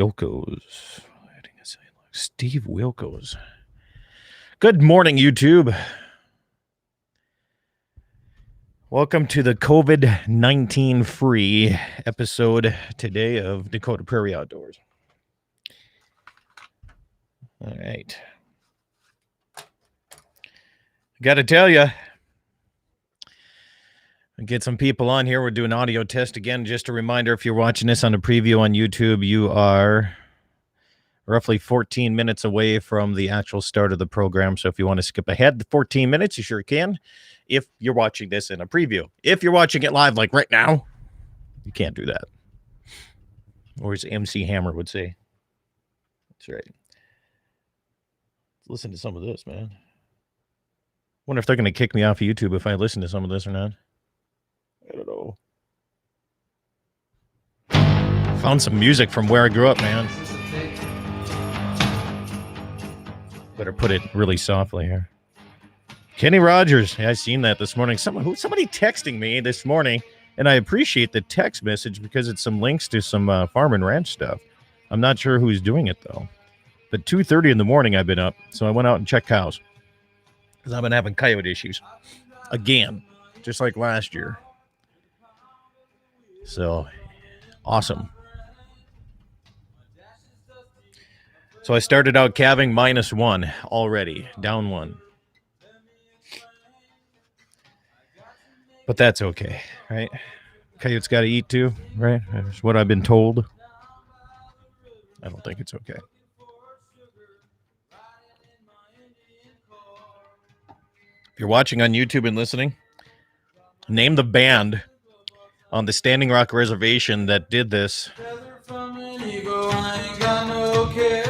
Wilkos. Steve Wilkos. Good morning, YouTube. Welcome to the COVID-19 free episode today of Dakota Prairie Outdoors. All right. Got to tell you, get some people on here. We're doing audio test again. Just a reminder, if you're watching this on a preview on YouTube, you are roughly 14 minutes away from the actual start of the program. So if you want to skip ahead the 14 minutes, you sure can. If you're watching this in a preview. If you're watching it live like right now, you can't do that. Or as MC Hammer would say. That's right. Let's listen to some of this, man. Wonder if they're going to kick me off of YouTube if I listen to some of this or not. I don't know. Found some music from where I grew up, man. Better put it really softly here. Kenny Rogers. Yeah, I seen that this morning. Somebody texting me this morning, and I appreciate the text message because it's some links to some farm and ranch stuff. I'm not sure who's doing it, though. But 2:30 in the morning I've been up, so I went out and checked cows. Because I've been having coyote issues. Again, just like last year. So, awesome. So I started out calving -1 already, down 1. But that's okay, right? Coyotes got to eat too, right? That's what I've been told. I don't think it's okay. If you're watching on YouTube and listening, name the band on the Standing Rock Reservation that did this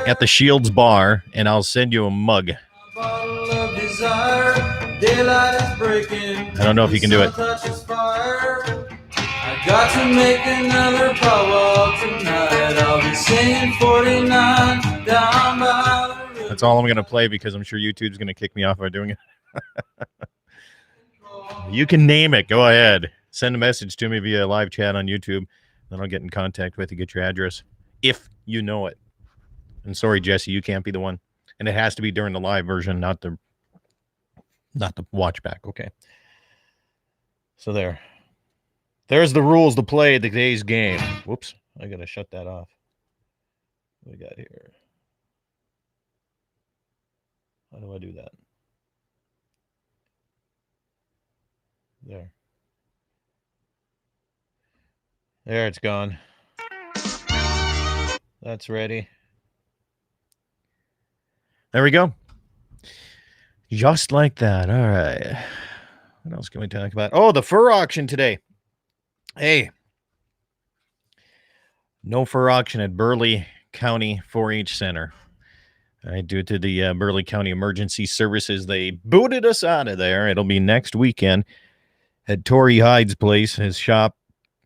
at the Shields Bar, and I'll send you a mug. I don't know if you can do it. I got to make another powwow tonight. I'll be singing 49 down by the river. That's all I'm going to play because I'm sure YouTube's going to kick me off by doing it. You can name it. Go ahead. Send a message to me via live chat on YouTube. Then I'll get in contact with you, get your address, if you know it. And sorry, Jesse, you can't be the one. And it has to be during the live version, not the watch back. Okay. So there's the rules to play today's game. Whoops. I got to shut that off. What we got here? How do I do that? There, it's gone. That's ready. There we go. Just like that. All right. What else can we talk about? Oh, the fur auction today. Hey. No fur auction at Burleigh County 4-H Center. All right, due to the Burleigh County Emergency Services, they booted us out of there. It'll be next weekend at Torrey Hyde's place, his shop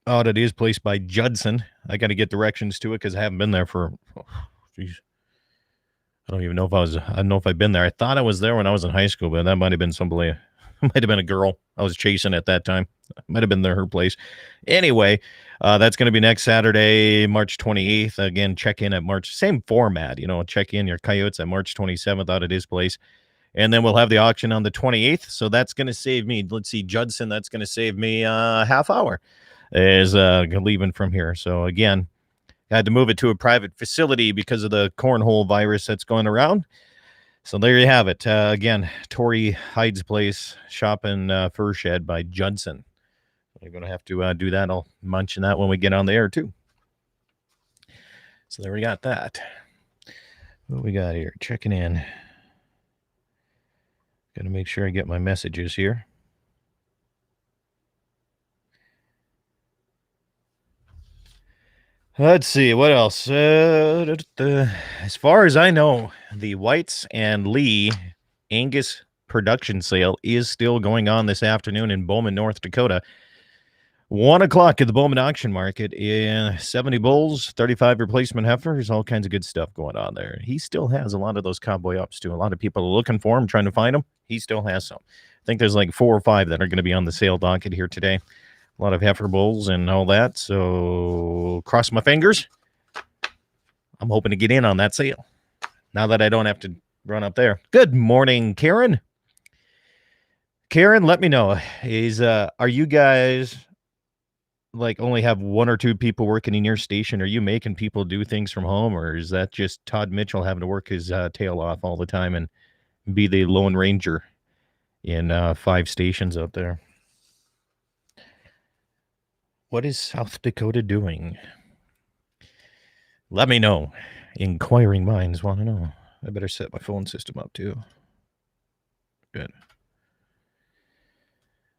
out at his place by Judson. I got to get directions to it because I haven't been there for, I don't even know if I've been there. I thought I was there when I was in high school, but that might have been somebody, might have been a girl I was chasing at that time. Might have been her place. Anyway, that's going to be next Saturday, March 28th. Again, check in at March, same format, check in your coyotes at March 27th out at his place. And then we'll have the auction on the 28th. So that's going to save me, let's see, Judson, that's going to save me a half hour is leaving from here. So again, I had to move it to a private facility because of the cornhole virus that's going around. So there you have it. Again, Torrey Hyde's place, shop and fur shed by Judson. We're going to have to do that. I'll mention that when we get on the air too. So there we got that. What we got here? Checking in. Got to make sure I get my messages here. Let's see, what else? As far as I know, the Whites and Lee Angus production sale is still going on this afternoon in Bowman, North Dakota. 1 o'clock at the Bowman Auction Market in 70 bulls, 35 replacement heifers, all kinds of good stuff going on there. He still has a lot of those cowboy ups, too. A lot of people are looking for him, trying to find them. He still has some. I think there's like 4 or 5 that are going to be on the sale docket here today. A lot of heifer bulls and all that, so cross my fingers. I'm hoping to get in on that sale now that I don't have to run up there. Good morning, Karen. Karen, let me know. Are you guys like only have one or two people working in your station? Are you making people do things from home, or is that just Todd Mitchell having to work his tail off all the time and be the Lone Ranger in 5 stations out there? What is South Dakota doing? Let me know. Inquiring minds want to know. I better set my phone system up too. Good.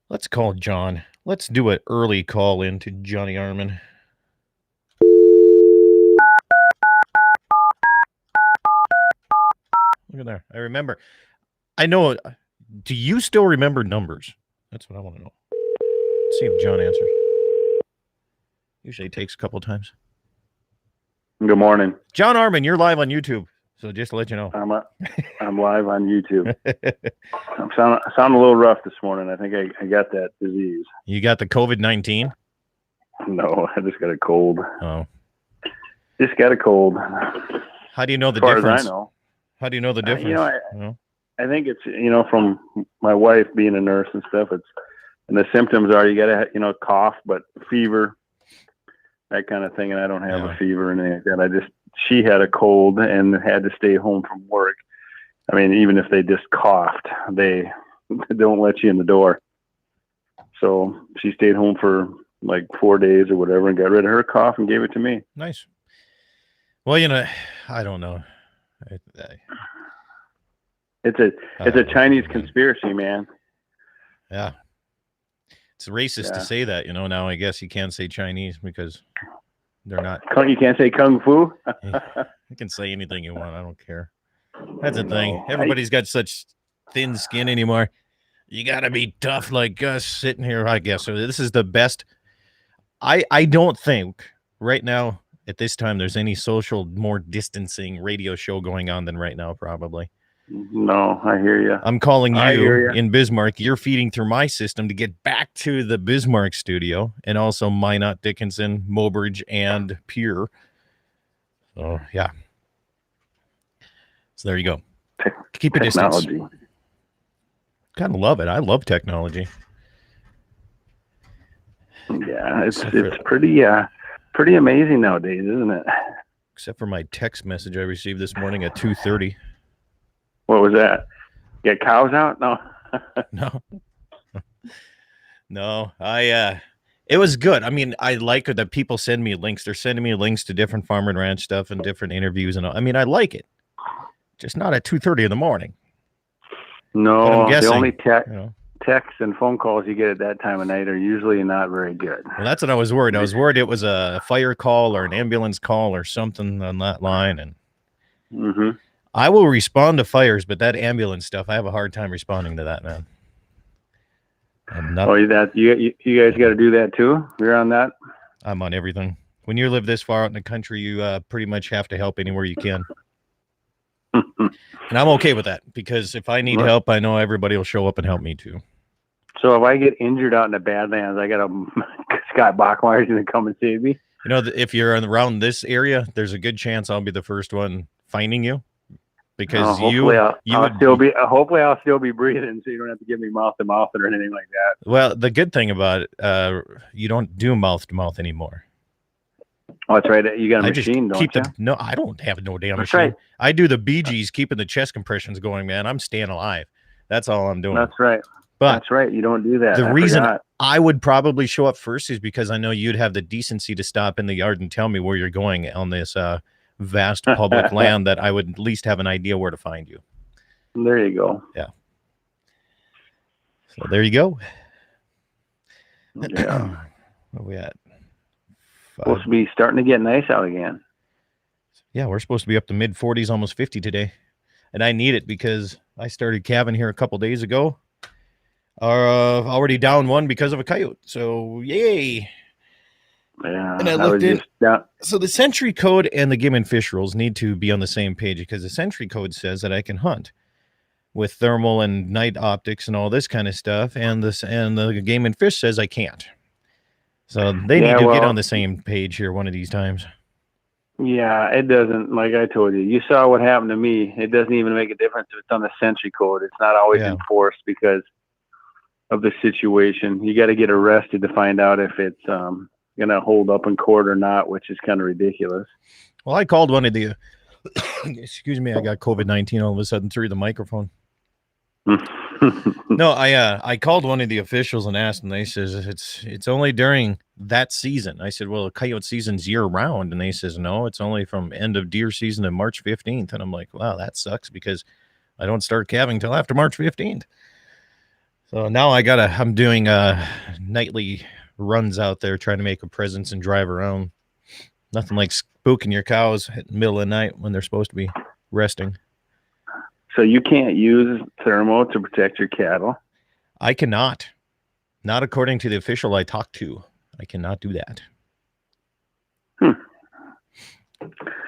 Let's call John. Let's do an early call in to Johnny Arman. Look at there. I remember. I know. Do you still remember numbers? That's what I want to know. Let's see if John answers. Usually it takes a couple times. Good morning. John Arman, you're live on YouTube. So just to let you know. I'm live on YouTube. I'm sounding a little rough this morning. I think I got that disease. You got the COVID-19? No, I just got a cold. Oh. Just got a cold. How do you know the difference? As far as I know. How do you know the difference? I think it's, from my wife being a nurse and stuff, and the symptoms are you got to, cough, but fever, that kind of thing. And I don't have a fever or anything like that. She had a cold and had to stay home from work. I mean, even if they just coughed, they don't let you in the door. So she stayed home for like 4 days or whatever and got rid of her cough and gave it to me. Nice. Well, I don't know. It's a Chinese conspiracy, man. Yeah. It's racist to say that, now I guess you can't say Chinese because they're not. You can't say Kung Fu? You can say anything you want. I don't care. That's the thing. Everybody's got such thin skin anymore. You got to be tough like us sitting here, I guess. So this is the best. I don't think right now at this time there's any social, more distancing radio show going on than right now, probably. No, I hear you. I'm calling you in Bismarck. You're feeding through my system to get back to the Bismarck studio, and also Minot, Dickinson, Mobridge, and Pierre. So, yeah. So there you go. Keep a distance. Kind of love it. I love technology. Yeah, it's pretty amazing nowadays, isn't it? Except for my text message I received this morning at 2:30. What was that? Get cows out? No. No. It was good. I mean, I like that people send me links. They're sending me links to different farm and ranch stuff and different interviews and all. I mean, I like it. Just not at 2:30 in the morning. No, I'm guessing, the only texts and phone calls you get at that time of night are usually not very good. Well, that's what I was worried. I was worried it was a fire call or an ambulance call or something on that line. And I will respond to fires, but that ambulance stuff, I have a hard time responding to that, man. You guys got to do that too? You're on that? I'm on everything. When you live this far out in the country, you pretty much have to help anywhere you can. And I'm okay with that because if I need help, I know everybody will show up and help me too. So if I get injured out in the Badlands, I got Scott Bachmeier's going to come and save me? If you're around this area, there's a good chance I'll be the first one finding you. Because hopefully I'll still be breathing, so you don't have to give me mouth to mouth or anything like that. Well, the good thing about it, you don't do mouth to mouth anymore. Oh, that's right. You got a machine, don't you? No, I don't have no damn machine. Right. I do the Bee Gees, keeping the chest compressions going, man. I'm staying alive. That's all I'm doing. That's right. But that's right. You don't do that. The reason I would probably show up first is because I know you'd have the decency to stop in the yard and tell me where you're going on this vast public land that I would at least have an idea where to find you. There you go. Yeah. So there you go. Yeah. Where are we at? Supposed to be starting to get nice out again. Yeah, we're supposed to be up to mid 40s, almost 50 today. And I need it because I started calving here a couple days ago. Already down one because of a coyote. So yay. Yeah, and I looked in. So the Century Code and the Game and Fish rules need to be on the same page because the Century Code says that I can hunt with thermal and night optics and all this kind of stuff, and the Game and Fish says I can't. So they need to get on the same page here one of these times. Yeah, it doesn't. Like I told you, you saw what happened to me. It doesn't even make a difference if it's on the Sentry Code. It's not always Yeah. enforced because of the situation. You got to get arrested to find out if it's going to hold up in court or not, which is kind of ridiculous. Well, I called one of the. Excuse me, I got COVID-19 all of a sudden through the microphone. No, I called one of the officials and asked, and they says it's only during that season. I said, well, coyote season's year round, and they says no, it's only from end of deer season to March 15th. And I'm like, wow, that sucks because I don't start calving till after March 15th. So now I'm doing nightly runs out there trying to make a presence and drive around. Nothing like spooking your cows at the middle of the night when they're supposed to be resting. So you can't use thermo to protect your cattle? I cannot. Not according to the official I talked to. I cannot do that.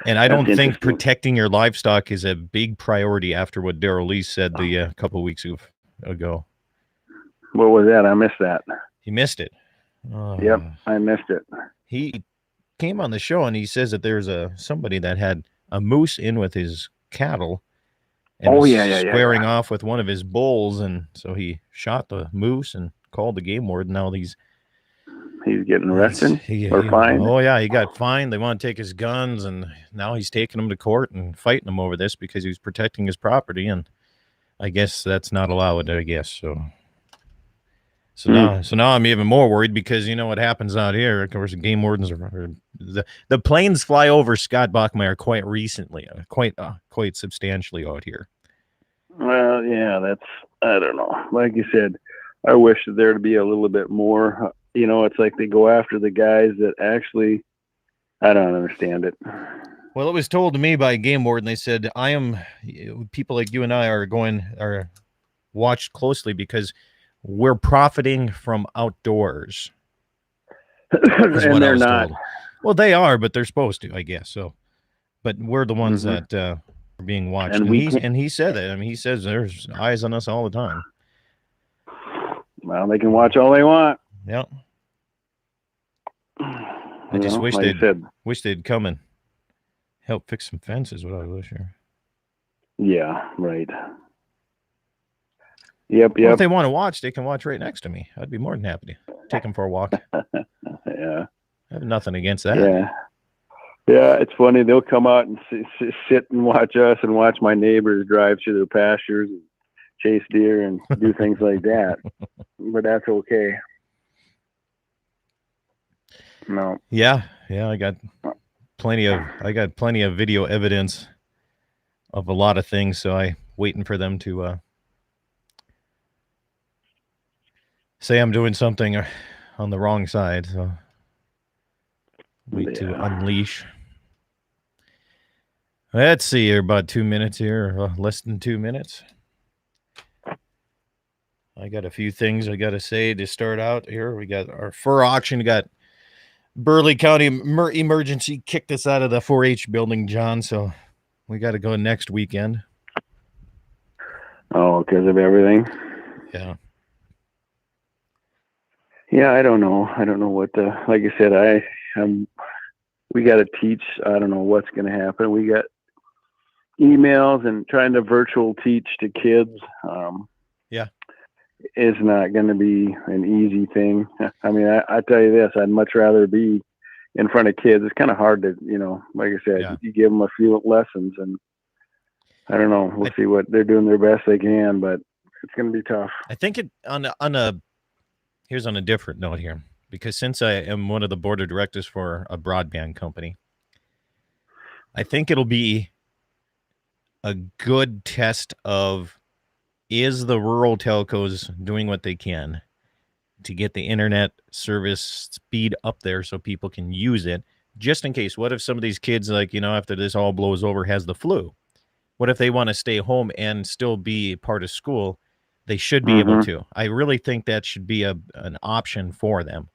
And I don't think protecting your livestock is a big priority after what Darrell Lee said the couple of weeks ago. What was that? I missed that. He missed it. Yep, I missed it. He came on the show and he says that there's somebody that had a moose in with his cattle and squaring off with one of his bulls, and so he shot the moose and called the game warden. Now he's getting arrested or fined. Oh yeah, he got fined. They want to take his guns, and now he's taking him to court and fighting him over this because he was protecting his property, and I guess that's not allowed. I guess so. So now I'm even more worried because you know what happens out here. Of course, game wardens are the planes fly over Scott Bachmeyer quite recently, quite substantially out here. Well, yeah, I don't know. Like you said, I wish there to be a little bit more. You know, it's like they go after the guys that actually. I don't understand it. Well, it was told to me by a game warden. They said people like you and I are watched closely because we're profiting from outdoors. And they're not. Told. Well, they are, but they're supposed to, I guess. So, but we're the ones that are being watched. And he said that. I mean, he says there's eyes on us all the time. Well, they can watch all they want. Yep. I just wish they'd come and help fix some fences. What I wish here. Yeah. Right. Yep. Well, if they want to watch, they can watch right next to me. I'd be more than happy to take them for a walk. Yeah. I have nothing against that. Yeah. Yeah, it's funny. They'll come out and sit and watch us and watch my neighbors drive through their pastures and chase deer and do things like that. But that's okay. No. Yeah. I got plenty of video evidence of a lot of things, so I'm waiting for them to say I'm doing something on the wrong side. So wait to unleash. Let's see here, about 2 minutes here, less than 2 minutes. I got a few things I got to say to start out here. We got our fur auction. We got Burleigh County Emergency kicked us out of the 4-H building, John, so we got to go next weekend. Oh, because of everything? Yeah. Yeah, I don't know. I don't know what like I said, we got to teach. I don't know what's going to happen. We got emails and trying to virtual teach to kids. Yeah. Is not going to be an easy thing. I mean, I tell you this, I'd much rather be in front of kids. It's kind of hard to, like I said, you give them a few lessons and I don't know. We'll see what they're doing their best they can, but it's going to be tough. I think here's on a different note here, because since I am one of the board of directors for a broadband company, I think it'll be a good test of, is the rural telcos doing what they can to get the internet service speed up there so people can use it, just in case? What if some of these kids, like, after this all blows over, has the flu? What if they want to stay home and still be part of school? They should be able to. I really think that should be an option for them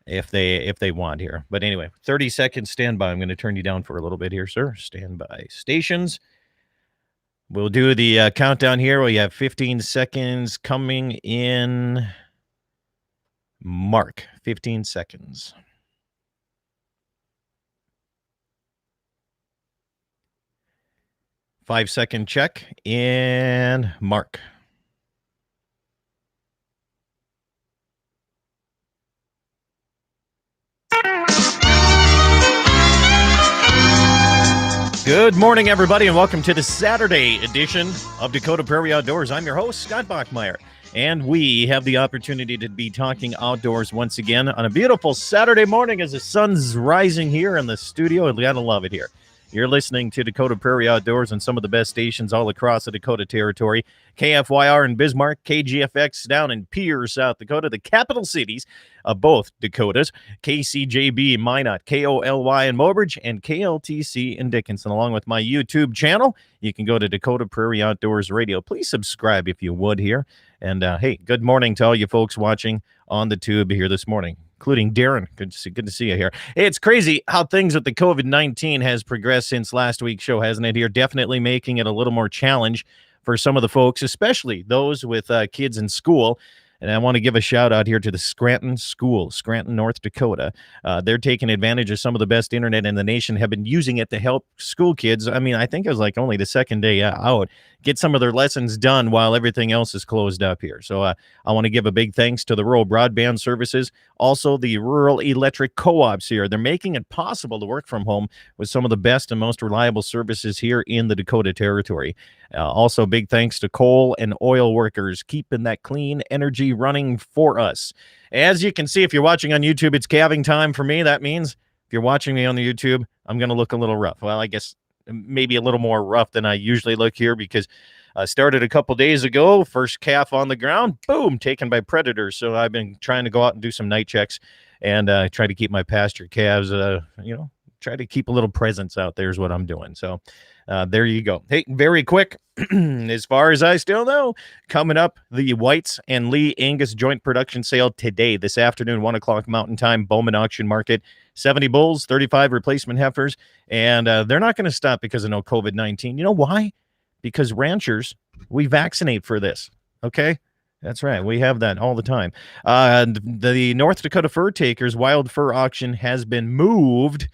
if they want here. But anyway, 30 seconds standby. I'm going to turn you down for a little bit here, sir. Standby stations. We'll do the countdown here. We have 15 seconds coming in. Mark, 15 seconds. 5-second check and mark. Good morning, everybody, and welcome to the Saturday edition of Dakota Prairie Outdoors. I'm your host, Scott Bachmeyer, and we have the opportunity to be talking outdoors once again on a beautiful Saturday morning as the sun's rising here in the studio. We gotta love it here. You're listening to Dakota Prairie Outdoors on some of the best stations all across the Dakota Territory. KFYR in Bismarck, KGFX down in Pierre, South Dakota, the capital cities of both Dakotas, KCJB in Minot, KOLY in Mobridge, and KLTC in Dickinson, along with my YouTube channel. You can go to Dakota Prairie Outdoors Radio. Please subscribe if you would here. And hey, good morning to all you folks watching on the tube here this morning, including Darren. Good to see you here. Hey, it's crazy how things with the COVID-19 has progressed since last week's show, hasn't it? Here, definitely making it a little more challenge for some of the folks, especially those with kids in school. And I want to give a shout out here to the Scranton School, Scranton, North Dakota. They're taking advantage of some of the best internet in the nation, have been using it to help school kids. I mean, I think it was like only the second day out, get some of their lessons done while everything else is closed up here. So I want to give a big thanks to the rural broadband services, also the rural electric co-ops here. They're making it possible to work from home with some of the best and most reliable services here in the Dakota Territory. Also, big thanks to coal and oil workers keeping that clean energy running for us. As you can see, if you're watching on YouTube, it's calving time for me. That means if you're watching me on the YouTube, I'm going to look a little rough. Well, I guess maybe a little more rough than I usually look here because I started a couple days ago, first calf on the ground, boom, taken by predators. So I've been trying to go out and do some night checks and try to keep my pasture calves, try to keep a little presence out there is what I'm doing. So there you go. Hey, very quick, as far as I still know, coming up, the Whites and Lee Angus joint production sale today, this afternoon, 1 o'clock Mountain Time, Bowman Auction Market, 70 bulls, 35 replacement heifers, and they're not going to stop because of no COVID-19. You know why? Because ranchers, we vaccinate for this, okay? That's right. We have that all the time. The North Dakota Fur Takers Wild Fur Auction has been moved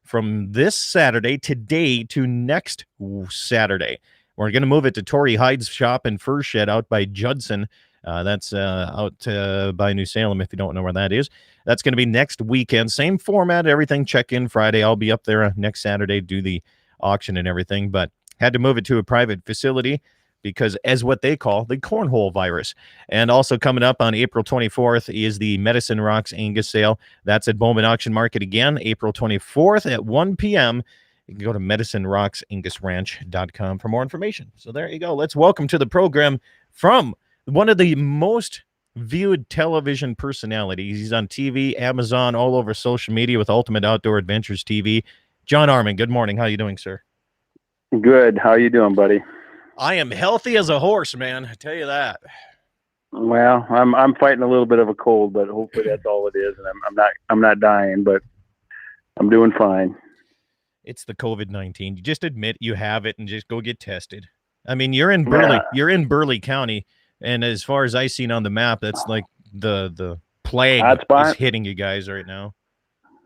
from this Saturday today to next Saturday. We're going to move it to Torrey Hyde's shop and fur shed out by Judson. That's out by New Salem, if you don't know where that is. That's going to be next weekend. Same format, everything. Check in Friday. I'll be up there next Saturday, do the auction and everything, but had to move it to a private facility because as what they call the cornhole virus. And also coming up on April 24th is the Medicine Rocks Angus sale. That's at Bowman Auction Market again, April 24th at 1 p.m. You can go to medicinerocksangusranch.com for more information. So there you go. Let's welcome to the program from one of the most viewed television personalities. He's on TV, Amazon, all over social media with Ultimate Outdoor Adventures TV. John Arman, good morning. How are you doing, sir? Good. How you doing, buddy? I am healthy as a horse, man. I tell you that. Well, I'm fighting a little bit of a cold, but hopefully that's all it is, and I'm not dying, but I'm doing fine. It's the COVID-19. You just admit you have it and just go get tested. I mean, you're in Burley. Yeah. You're in Burley County, and as far as I seen on the map, that's like the plague is hitting you guys right now.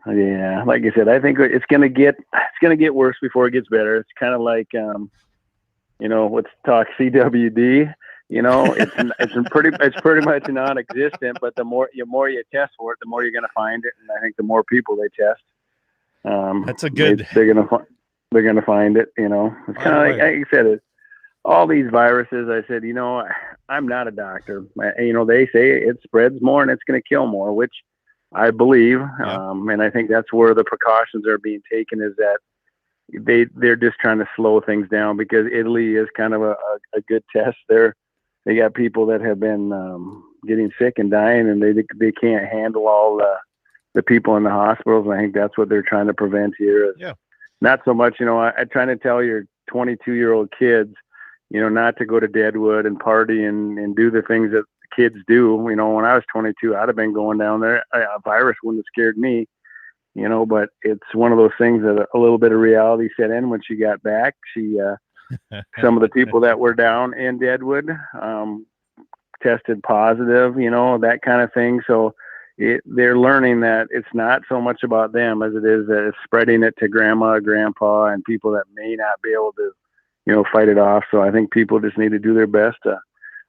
Yeah, like I said, I think it's gonna get worse before it gets better. It's kind of like let's talk CWD. It's pretty much non-existent. But the more you test for it, the more you're gonna find it, and I think the more people they test, that's a good. They're gonna find it. It's kind of like I said, all these viruses. I said, I'm not a doctor. They say it spreads more and it's gonna kill more, which I believe, yeah. And I think that's where the precautions are being taken, is that they're just trying to slow things down, because Italy is kind of a good test. They got people that have been getting sick and dying, and they can't handle all the people in the hospitals. And I think that's what they're trying to prevent here. Yeah. Not so much, I'm trying to tell your 22-year-old kids, not to go to Deadwood and party and do the things that kids do. When I was 22, I'd have been going down there. A virus wouldn't have scared me, but it's one of those things that a little bit of reality set in when she got back. Some of the people that were down in Deadwood tested positive, that kind of thing. So they're learning that it's not so much about them as it is that it's spreading it to grandma, grandpa, and people that may not be able to, fight it off. So I think people just need to do their best.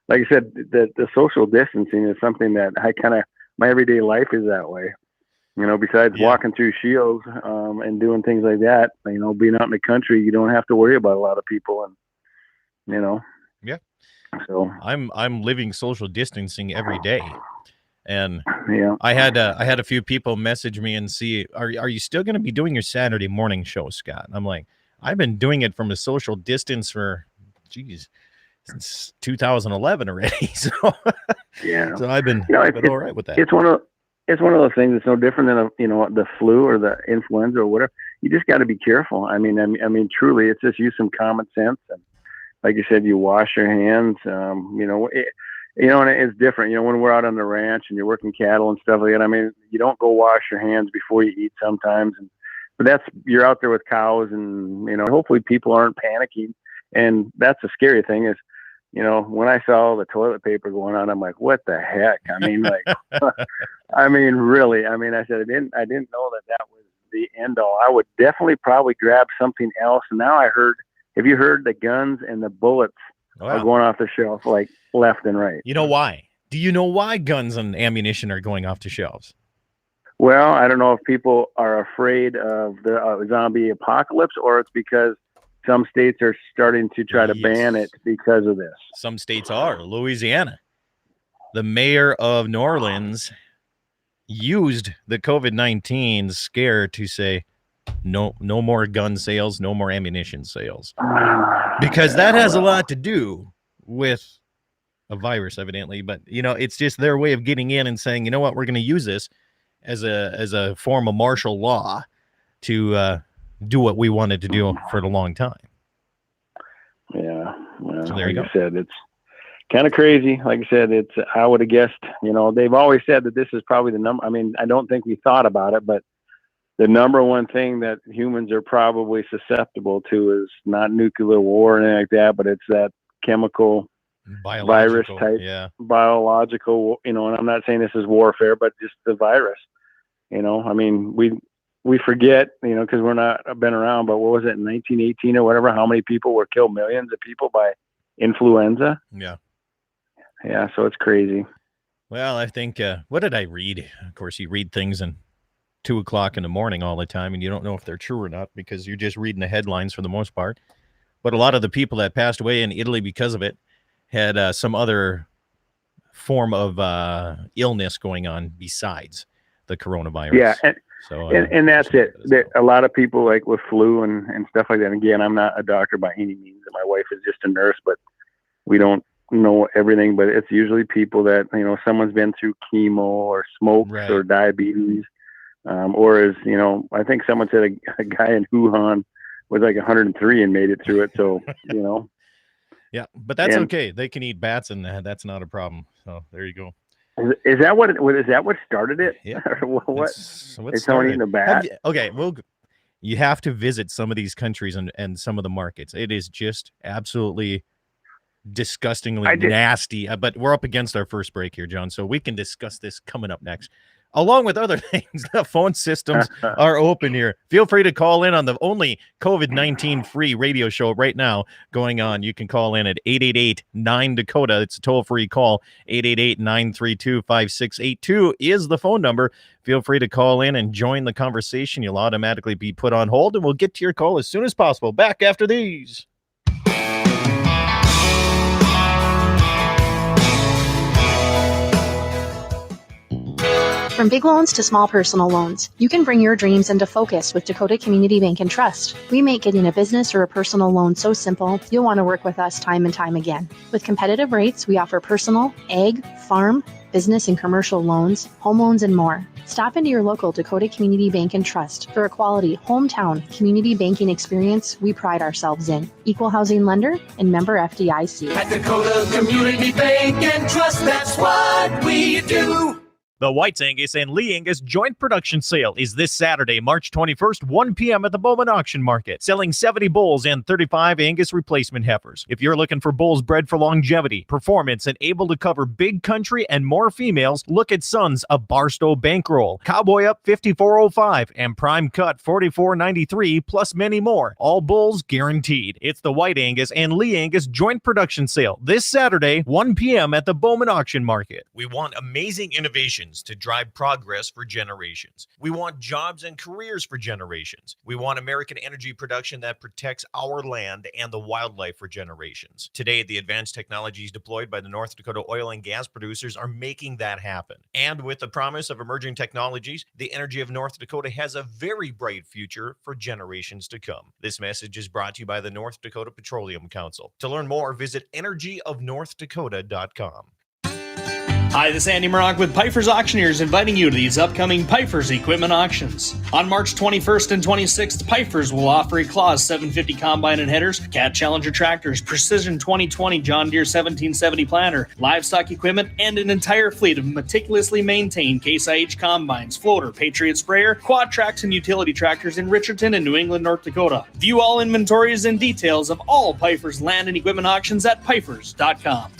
Like I said, the social distancing is something that my everyday life is that way. Besides walking through shields and doing things like that, being out in the country, you don't have to worry about a lot of people, and Yeah. So I'm living social distancing every day, and yeah, I had a few people message me and see, are you still going to be doing your Saturday morning show, Scott? And I'm like, I've been doing it from a social distance for, since 2011 already. So yeah. so I've been It's all right with that. It's one of those things. It's no different than the flu or the influenza or whatever. You just got to be careful. I mean, truly, it's just use some common sense, and like you said, you wash your hands. And it's different. When we're out on the ranch and you're working cattle and stuff like that. I mean, you don't go wash your hands before you eat sometimes, but you're out there with cows, and hopefully people aren't panicking. And that's the scary thing is, when I saw the toilet paper going on, I'm like, what the heck? I mean, really. I mean, I said, I didn't know that was the end all. I would definitely probably grab something else. And now have you heard the guns and the bullets are going off the shelf like left and right? You know why? Do you know why guns and ammunition are going off the shelves? Well, I don't know if people are afraid of the zombie apocalypse, or it's because some states are starting to try to ban it because of this. Some states are. Louisiana. The mayor of New Orleans used the COVID-19 scare to say, no more gun sales, no more ammunition sales. Because that has a lot to do with a virus, evidently. But, it's just their way of getting in and saying, you know what, we're going to use this as a form of martial law to do what we wanted to do for a long time. Yeah. Well, so there you go. Said, it's kind of crazy. Like I said, I would have guessed, they've always said that this is probably the number. I mean, I don't think we thought about it, but the number one thing that humans are probably susceptible to is not nuclear war or anything like that, but it's that chemical virus type, biological, and I'm not saying this is warfare, but just the virus, I mean, we forget, because we're not been around, but what was it in 1918 or whatever, how many people were killed, millions of people by influenza. Yeah. So it's crazy. Well, I think, what did I read? Of course, you read things in 2:00 in the morning all the time, and you don't know if they're true or not because you're just reading the headlines for the most part. But a lot of the people that passed away in Italy because of it had some other form of illness going on besides the coronavirus. Yeah, so and that's it. A lot of people, like with flu and stuff like that. Again, I'm not a doctor by any means, and my wife is just a nurse, but we don't know everything. But it's usually people that someone's been through chemo or smokes or diabetes. Or I think someone said a guy in Wuhan was like 103 and made it through it. So, Yeah, but that's okay. They can eat bats, and that's not a problem. So there you go. Is that what started it? Yeah. What? Is someone eating a bat? You have to visit some of these countries and some of the markets. It is just absolutely disgustingly nasty. But we're up against our first break here, John, so we can discuss this coming up next. Along with other things, the phone systems are open here. Feel free to call in on the only COVID-19 free radio show right now going on. You can call in at 888-9-DAKOTA. It's a toll-free call. 888-932-5682 is the phone number. Feel free to call in and join the conversation. You'll automatically be put on hold, and we'll get to your call as soon as possible. Back after these. From big loans to small personal loans, you can bring your dreams into focus with Dakota Community Bank and Trust. We make getting a business or a personal loan so simple, you'll want to work with us time and time again. With competitive rates, we offer personal, ag, farm, business and commercial loans, home loans, and more. Stop into your local Dakota Community Bank and Trust for a quality, hometown community banking experience we pride ourselves in. Equal housing lender and member FDIC. At Dakota Community Bank and Trust, that's what we do. The Whites Angus and Lee Angus joint production sale is this Saturday, March 21st, 1 p.m. at the Bowman Auction Market, selling 70 bulls and 35 Angus replacement heifers. If you're looking for bulls bred for longevity, performance, and able to cover big country and more females, look at Sons of Barstow Bankroll, Cowboy Up 5405, and Prime Cut 4493, plus many more. All bulls guaranteed. It's the White Angus and Lee Angus joint production sale this Saturday, 1 p.m. at the Bowman Auction Market. We want amazing innovation to drive progress for generations. We want jobs and careers for generations. We want American energy production that protects our land and the wildlife for generations. Today, the advanced technologies deployed by the North Dakota oil and gas producers are making that happen. And with the promise of emerging technologies, the energy of North Dakota has a very bright future for generations to come. This message is brought to you by the North Dakota Petroleum Council. To learn more, visit energyofnorthdakota.com. Hi, this is Andy Marock with Pfeiffer's Auctioneers, inviting you to these upcoming Pfeiffer's equipment auctions. On March 21st and 26th, Pfeiffer's will offer a Claas 750 combine and headers, Cat Challenger tractors, Precision 2020 John Deere 1770 planter, livestock equipment, and an entire fleet of meticulously maintained Case IH combines, floater, Patriot sprayer, quad tracks, and utility tractors in Richardson and New England, North Dakota. View all inventories and details of all Pfeiffer's land and equipment auctions at Pfeiffer's.com.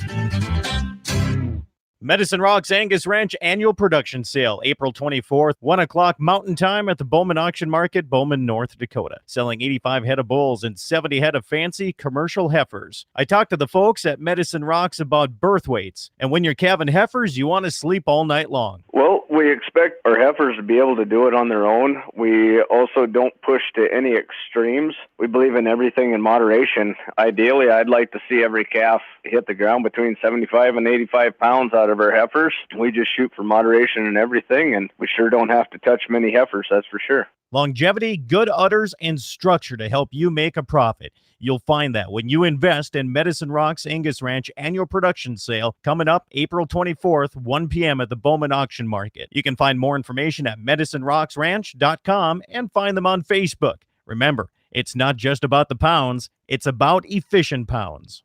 Medicine Rocks Angus Ranch annual production sale, April 24th, 1 o'clock Mountain Time at the Bowman Auction Market, Bowman, North Dakota. Selling 85 head of bulls and 70 head of fancy commercial heifers. I talked to the folks at Medicine Rocks about birth weights, and when you're calving heifers, you want to sleep all night long. Well, we expect our heifers to be able to do it on their own. We also don't push to any extremes. We believe in everything in moderation. Ideally, I'd like to see every calf hit the ground between 75 and 85 pounds out of our heifers. We just shoot for moderation in everything, and we sure don't have to touch many heifers, that's for sure. Longevity, good udders, and structure to help you make a profit. You'll find that when you invest in Medicine Rocks Angus Ranch annual production sale coming up April 24th, 1 p.m. at the Bowman Auction Market. You can find more information at medicinerocksranch.com and find them on Facebook. Remember, it's not just about the pounds, it's about efficient pounds.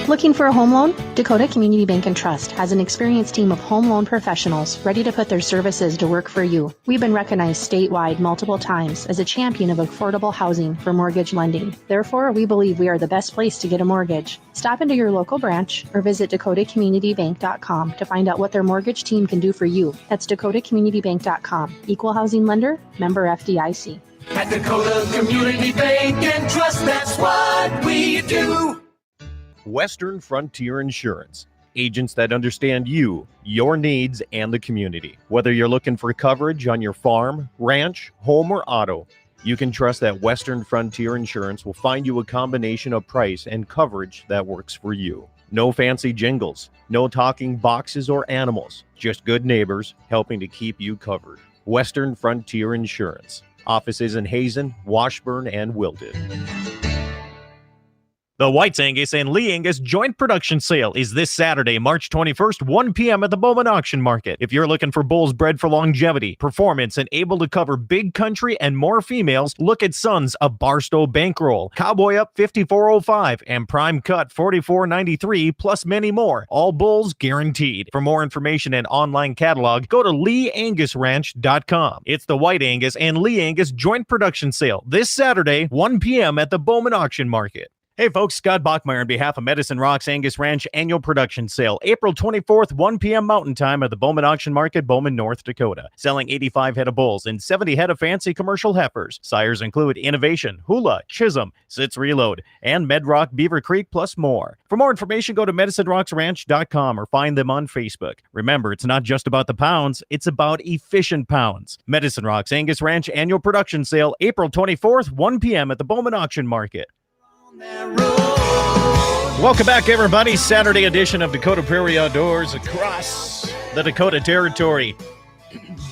Looking for a home loan? Dakota Community Bank and Trust has an experienced team of home loan professionals ready to put their services to work for you. We've been recognized statewide multiple times as a champion of affordable housing for mortgage lending. Therefore, we believe we are the best place to get a mortgage. Stop into your local branch or visit dakotacommunitybank.com to find out what their mortgage team can do for you. That's dakotacommunitybank.com. Equal housing lender, member FDIC. At Dakota Community Bank and Trust, that's what we do. Western Frontier Insurance. Agents that understand you, your needs, and the community. Whether you're looking for coverage on your farm, ranch, home, or auto, you can trust that Western Frontier Insurance will find you a combination of price and coverage that works for you. No fancy jingles, no talking boxes or animals, just good neighbors helping to keep you covered. Western Frontier Insurance. Offices in Hazen, Washburn, and Wilton. The Whites Angus and Lee Angus joint production sale is this Saturday, March 21st, 1 p.m. at the Bowman Auction Market. If you're looking for bulls bred for longevity, performance, and able to cover big country and more females, look at Sons of Barstow Bankroll, Cowboy Up 5405, and Prime Cut 4493, plus many more. All bulls guaranteed. For more information and online catalog, go to leeangusranch.com. It's the White Angus and Lee Angus joint production sale this Saturday, 1 p.m. at the Bowman Auction Market. Hey folks, Scott Bachmeyer on behalf of Medicine Rocks Angus Ranch annual production sale, April 24th, 1 p.m. Mountain Time at the Bowman Auction Market, Bowman, North Dakota. Selling 85 head of bulls and 70 head of fancy commercial heifers. Sires include Innovation, Hula, Chisholm, Sitz Reload, and Medrock, Beaver Creek, plus more. For more information, go to medicinerocksranch.com or find them on Facebook. Remember, it's not just about the pounds, it's about efficient pounds. Medicine Rocks Angus Ranch annual production sale, April 24th, 1 p.m. at the Bowman Auction Market. Welcome back, everybody. Saturday edition of Dakota Prairie Outdoors across the Dakota Territory.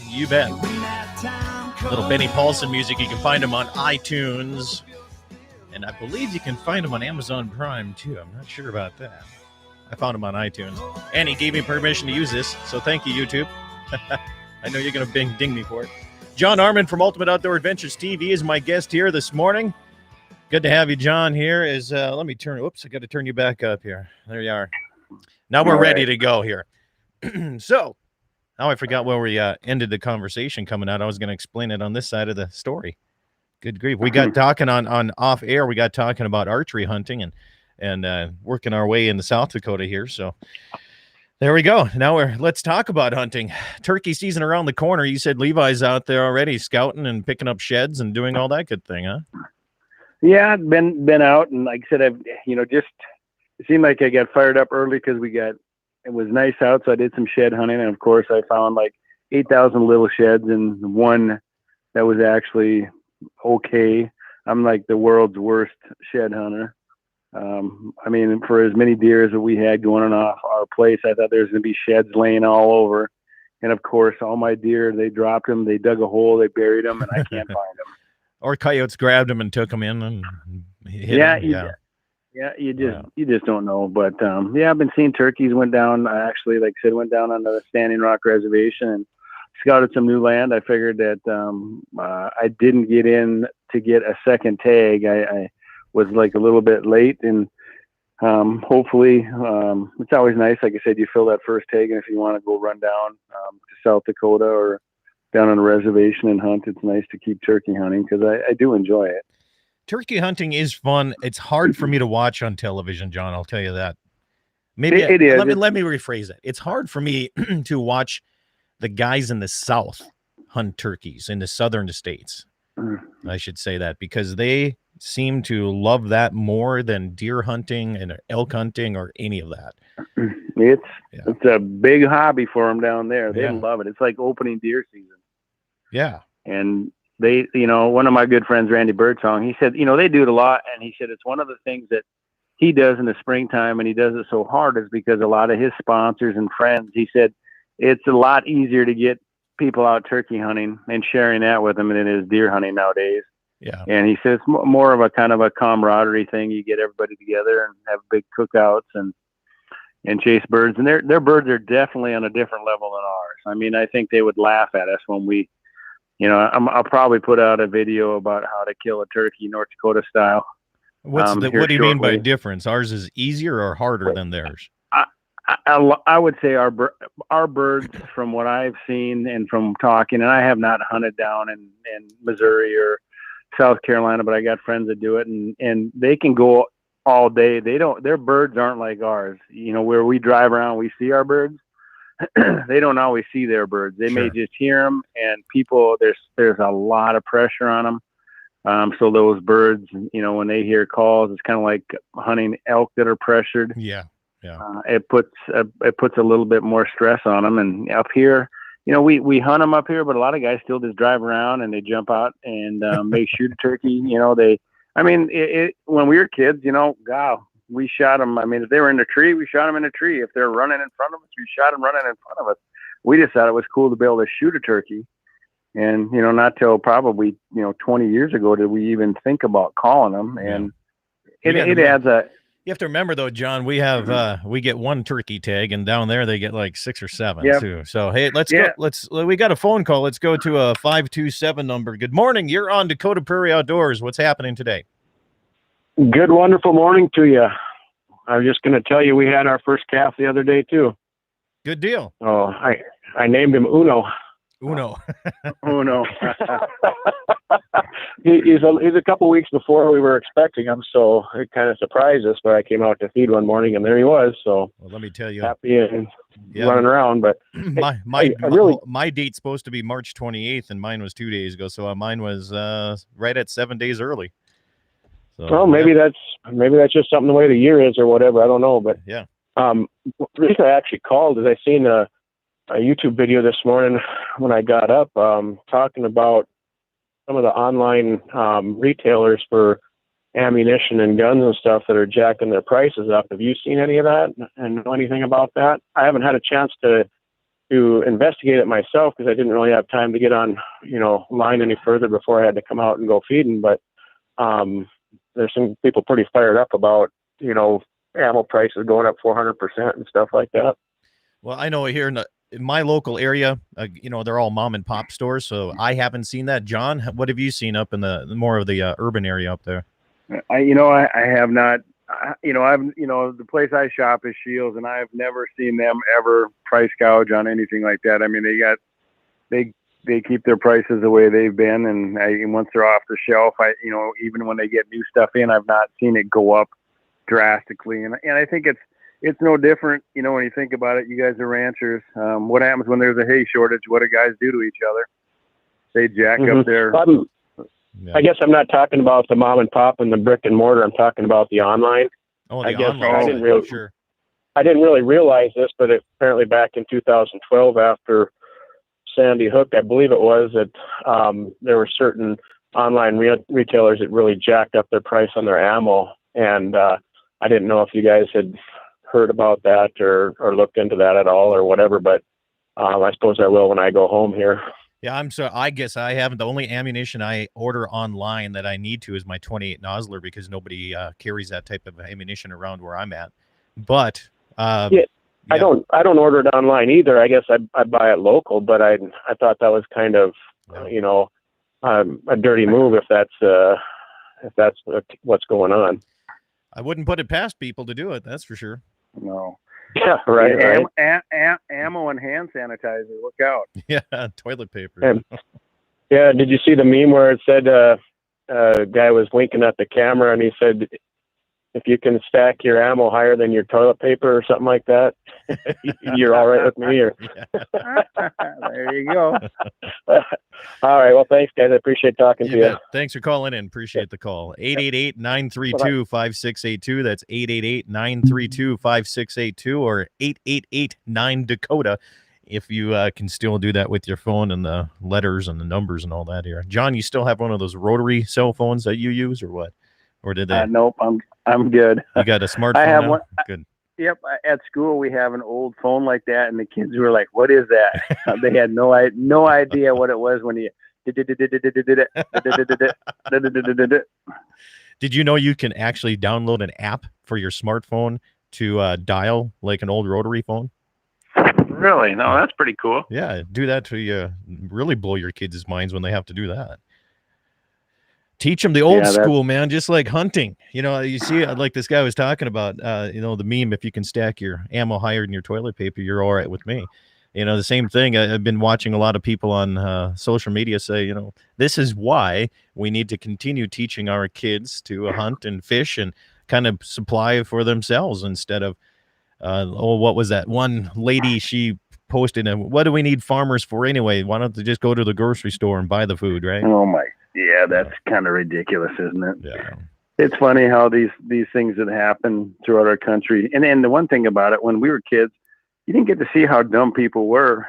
You bet. Little Benny Paulson music. You can find him on iTunes. And I believe you can find him on Amazon Prime, too. I'm not sure about that. I found him on iTunes. And he gave me permission to use this, so thank you, YouTube. I know you're going to ding me for it. John Arman from Ultimate Outdoor Adventures TV is my guest here this morning. Good to have you, John, here. Let me turn, I got to turn you back up here. There you are. Now we're ready to go here. So, Now I forgot where we ended the conversation coming out. I was going to explain it on this side of the story. Good grief. We got talking on off air. We got talking about archery hunting and working our way into South Dakota here. So there we go. Now let's talk about hunting. Turkey season around the corner. You said Levi's out there already scouting and picking up sheds and doing all that good thing, huh? Yeah, been out, and like I said, I've just it seemed like I got fired up early because it was nice out, so I did some shed hunting, and of course I found like 8,000 little sheds and one that was actually okay. I'm like the world's worst shed hunter. I mean, for as many deer as we had going on off our place, I thought there was going to be sheds laying all over. And of course, all my deer, they dropped them, they dug a hole, they buried them, and I can't find them. Or coyotes grabbed them and took them in and hit them. You just don't know. But I've been seeing turkeys. Went down. I actually, like I said, went down on the Standing Rock Reservation and scouted some new land. I figured that I didn't get in to get a second tag. I was like a little bit late, and hopefully it's always nice. Like I said, you fill that first tag, and if you want to go run down to South Dakota or down on a reservation and hunt, it's nice to keep turkey hunting because I do enjoy it. Turkey hunting is fun. It's hard for me to watch on television, John. I'll tell you that. Maybe it is. Let me rephrase it. It's hard for me to watch the guys in the South hunt turkeys in the southern states. I should say that because they seem to love that more than deer hunting and elk hunting or any of that. It's a big hobby for them down there. They love it. It's like opening deer season. Yeah. And they, one of my good friends, Randy Birdsong, he said, they do it a lot. And he said, it's one of the things that he does in the springtime, and he does it so hard is because a lot of his sponsors and friends, he said, it's a lot easier to get people out turkey hunting and sharing that with them than it is deer hunting nowadays. Yeah. And he says it's more of a kind of a camaraderie thing. You get everybody together and have big cookouts and chase birds. And their birds are definitely on a different level than ours. I mean, I think they would laugh at us when we, I'll probably put out a video about how to kill a turkey North Dakota style. What do you mean by difference? Ours is easier or harder than theirs? I would say our birds, from what I've seen and from talking, and I have not hunted down in Missouri or South Carolina, but I got friends that do it, and they can go all day. Their birds aren't like ours. Where we drive around, we see our birds. They don't always see their birds. They may just hear them, and people, there's a lot of pressure on them. So those birds, when they hear calls, it's kind of like hunting elk that are pressured. Yeah. It puts a little bit more stress on them. And up here, we hunt them up here, but a lot of guys still just drive around and they jump out and they shoot a turkey. When we were kids, God, we shot them. I mean, if they were in a tree, we shot them in a tree. If they're running in front of us, we shot them running in front of us. We just thought it was cool to be able to shoot a turkey. And, not till probably, 20 years ago did we even think about calling them. And it adds a... You have to remember, though, John, we have we get one turkey tag, and down there they get like 6 or 7 too. So hey, let's go. We got a phone call. Let's go to a 527 number. Good morning. You're on Dakota Prairie Outdoors. What's happening today? Good, wonderful morning to you. I was just going to tell you we had our first calf the other day too. Good deal. Oh, I named him Uno. Uno. He's a couple weeks before we were expecting him, so it kind of surprised us. But I came out to feed one morning, and there he was. So let me tell you, happy and running around. But my date's supposed to be March 28th, and mine was 2 days ago. So mine was right at 7 days early. So, maybe that's just something the way the year is, or whatever. I don't know, but the reason I actually called is I seen a YouTube video this morning when I got up talking about some of the online retailers for ammunition and guns and stuff that are jacking their prices up. Have you seen any of that and know anything about that? I haven't had a chance to investigate it myself because I didn't really have time to get on, line any further before I had to come out and go feeding. But there's some people pretty fired up about, ammo prices going up 400% and stuff like that. Well, I know here in my local area, they're all mom and pop stores, so I haven't seen that. John, what have you seen up in the more of the urban area up there? I have not. the place I shop is Shields, and I've never seen them ever price gouge on anything like that. I mean, they keep their prices the way they've been, and once they're off the shelf, even when they get new stuff in, I've not seen it go up drastically. And I think it's no different, when you think about it. You guys are ranchers. What happens when there's a hay shortage? What do guys do to each other? They jack up their. I guess I'm not talking about the mom and pop and the brick and mortar. I'm talking about the online. Oh, I didn't really realize this, but apparently back in 2012, after Sandy Hook, I believe it was, that there were certain online retailers that really jacked up their price on their ammo. And I didn't know if you guys had heard about that or looked into that at all or whatever, but I suppose I will when I go home here. Yeah, I guess I haven't. The only ammunition I order online that I need to is my 28 Nosler, because nobody carries that type of ammunition around where I'm at. But yeah. I don't order it online either. I guess I buy it local, but I thought that was kind of a dirty move if that's what's going on. I wouldn't put it past people to do it. That's for sure. No. Yeah, right. Ammo and hand sanitizer. Look out. Yeah, toilet paper. Yeah, did you see the meme where it said a guy was winking at the camera and he said, if you can stack your ammo higher than your toilet paper or something like that, you're all right with me? Or there you go. All right. Well, thanks, guys. I appreciate talking to you. Thanks for calling in. Appreciate the call. 888-932-5682. That's 888-932-5682 or 888-9-DAKOTA if you can still do that with your phone and the letters and the numbers and all that here. John, you still have one of those rotary cell phones that you use or what? Or did they? Nope, I'm good. You got a smartphone? I have now? one. Good. Yep. At school, we have an old phone like that, and the kids were like, "What is that?" They had no idea what it was when you. Did you know you can actually download an app for your smartphone to dial like an old rotary phone? Really? No, that's pretty cool. Yeah, do that to really blow your kids' minds when they have to do that. Teach them the old school, man, just like hunting. You see, like this guy was talking about, the meme, if you can stack your ammo higher than your toilet paper, you're all right with me. The same thing. I've been watching a lot of people on social media say, this is why we need to continue teaching our kids to hunt and fish and kind of supply for themselves instead of, what was that one lady? She posted, what do we need farmers for anyway? Why don't they just go to the grocery store and buy the food, right? Oh my. Yeah, that's kind of ridiculous, isn't it? Yeah. It's funny how these things that happen throughout our country. And the one thing about it, when we were kids, you didn't get to see how dumb people were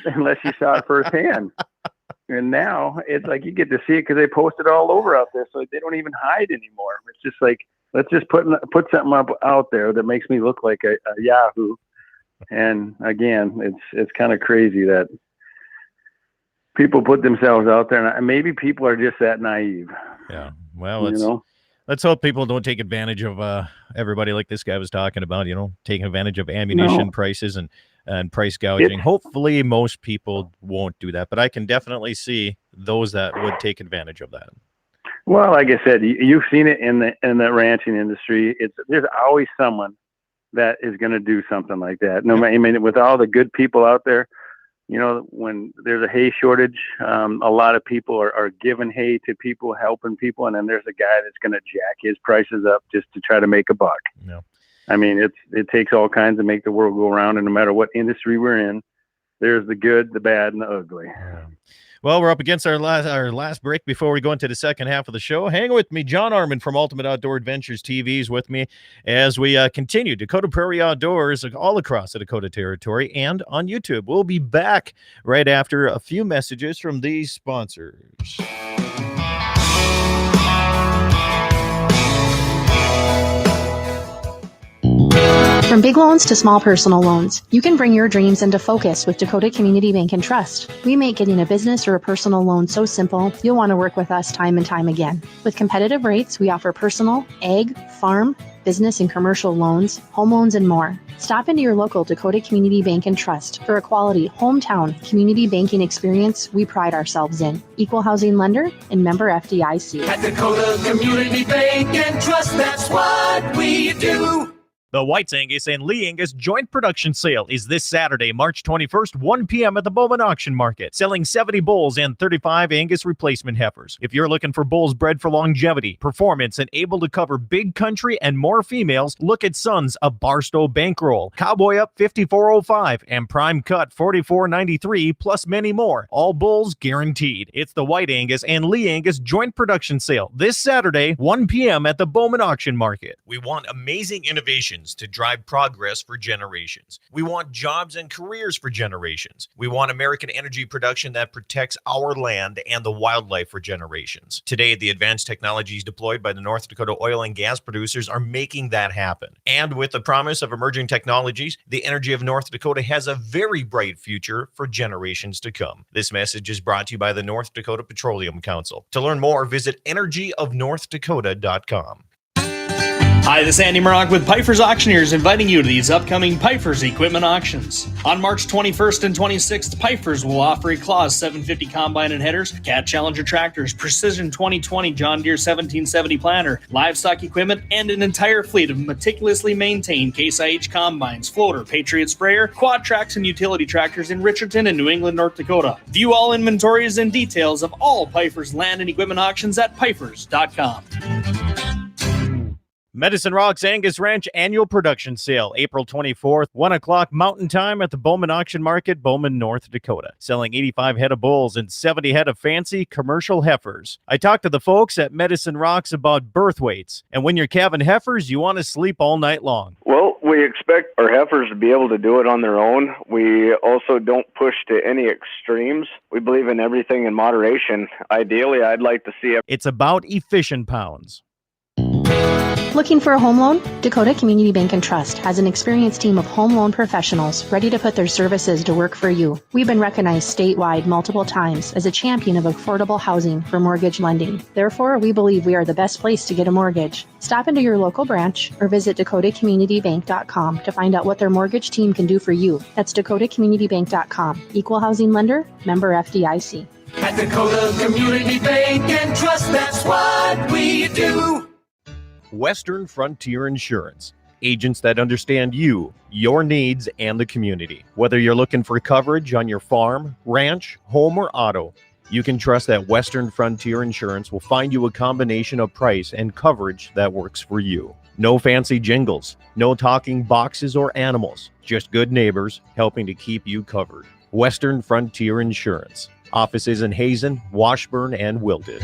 unless you saw it firsthand. And now it's like you get to see it because they post it all over out there, so they don't even hide anymore. It's just like, let's just put something up out there that makes me look like a Yahoo. And again, it's kind of crazy that people put themselves out there, and maybe people are just that naive. Yeah. Well, let's hope people don't take advantage of everybody like this guy was talking about, taking advantage of ammunition prices and price gouging. Hopefully most people won't do that, but I can definitely see those that would take advantage of that. Well, like I said, you've seen it in the ranching industry. There's always someone that is going to do something like that. With all the good people out there, when there's a hay shortage, a lot of people are giving hay to people, helping people. And then there's a guy that's going to jack his prices up just to try to make a buck. Yeah. It takes all kinds to make the world go around. And no matter what industry we're in, there's the good, the bad, and the ugly. Yeah. Well, we're up against our last break before we go into the second half of the show. Hang with me. John Arman from Ultimate Outdoor Adventures TV is with me as we continue Dakota Prairie Outdoors all across the Dakota Territory and on YouTube. We'll be back right after a few messages from these sponsors. From big loans to small personal loans, you can bring your dreams into focus with Dakota Community Bank and Trust. We make getting a business or a personal loan so simple, you'll want to work with us time and time again. With competitive rates, we offer personal, ag, farm, business and commercial loans, home loans, and more. Stop into your local Dakota Community Bank and Trust for a quality hometown community banking experience we pride ourselves in. Equal housing lender and member FDIC. At Dakota Community Bank and Trust, that's what we do. The Whites Angus and Lee Angus joint production sale is this Saturday, March 21st, 1 p.m. at the Bowman Auction Market, selling 70 bulls and 35 Angus replacement heifers. If you're looking for bulls bred for longevity, performance, and able to cover big country and more females, look at Sons of Barstow Bankroll, Cowboy Up 5405, and Prime Cut 4493, plus many more. All bulls guaranteed. It's the White Angus and Lee Angus joint production sale this Saturday, 1 p.m. at the Bowman Auction Market. We want amazing innovation to drive progress for generations. We want jobs and careers for generations. We want American energy production that protects our land and the wildlife for generations. Today, the advanced technologies deployed by the North Dakota oil and gas producers are making that happen. And with the promise of emerging technologies, the energy of North Dakota has a very bright future for generations to come. This message is brought to you by the North Dakota Petroleum Council. To learn more, visit energyofnorthdakota.com. Hi, this is Andy Murrock with Piper's Auctioneers, inviting you to these upcoming Piper's equipment auctions. On March 21st and 26th, Piper's will offer a Claas 750 combine and headers, Cat Challenger tractors, Precision 2020 John Deere 1770 planter, livestock equipment, and an entire fleet of meticulously maintained Case IH combines, floater, Patriot sprayer, quad tracks, and utility tractors in Richardson and New England, North Dakota. View all inventories and details of all Piper's land and equipment auctions at pipers.com. Medicine Rocks Angus Ranch annual production sale, April 24th, 1 o'clock Mountain Time at the Bowman Auction Market, Bowman, North Dakota. Selling 85 head of bulls and 70 head of fancy commercial heifers. I talked to the folks at Medicine Rocks about birth weights, and when you're calving heifers, you want to sleep all night long. Well, we expect our heifers to be able to do it on their own. We also don't push to any extremes. We believe in everything in moderation. Ideally, I'd like to see it. It's about efficient pounds. Looking for a home loan? Dakota Community Bank and Trust has an experienced team of home loan professionals ready to put their services to work for you. We've been recognized statewide multiple times as a champion of affordable housing for mortgage lending. Therefore, we believe we are the best place to get a mortgage. Stop into your local branch or visit dakotacommunitybank.com to find out what their mortgage team can do for you. That's dakotacommunitybank.com. Equal housing lender, member FDIC. At Dakota Community Bank and Trust, that's what we do. Western Frontier Insurance. Agents that understand you, your needs, and the community. Whether you're looking for coverage on your farm, ranch, home, or auto, you can trust that Western Frontier Insurance will find you a combination of price and coverage that works for you. No fancy jingles, no talking boxes or animals, just good neighbors helping to keep you covered. Western Frontier Insurance. Offices in Hazen, Washburn, and Wilton.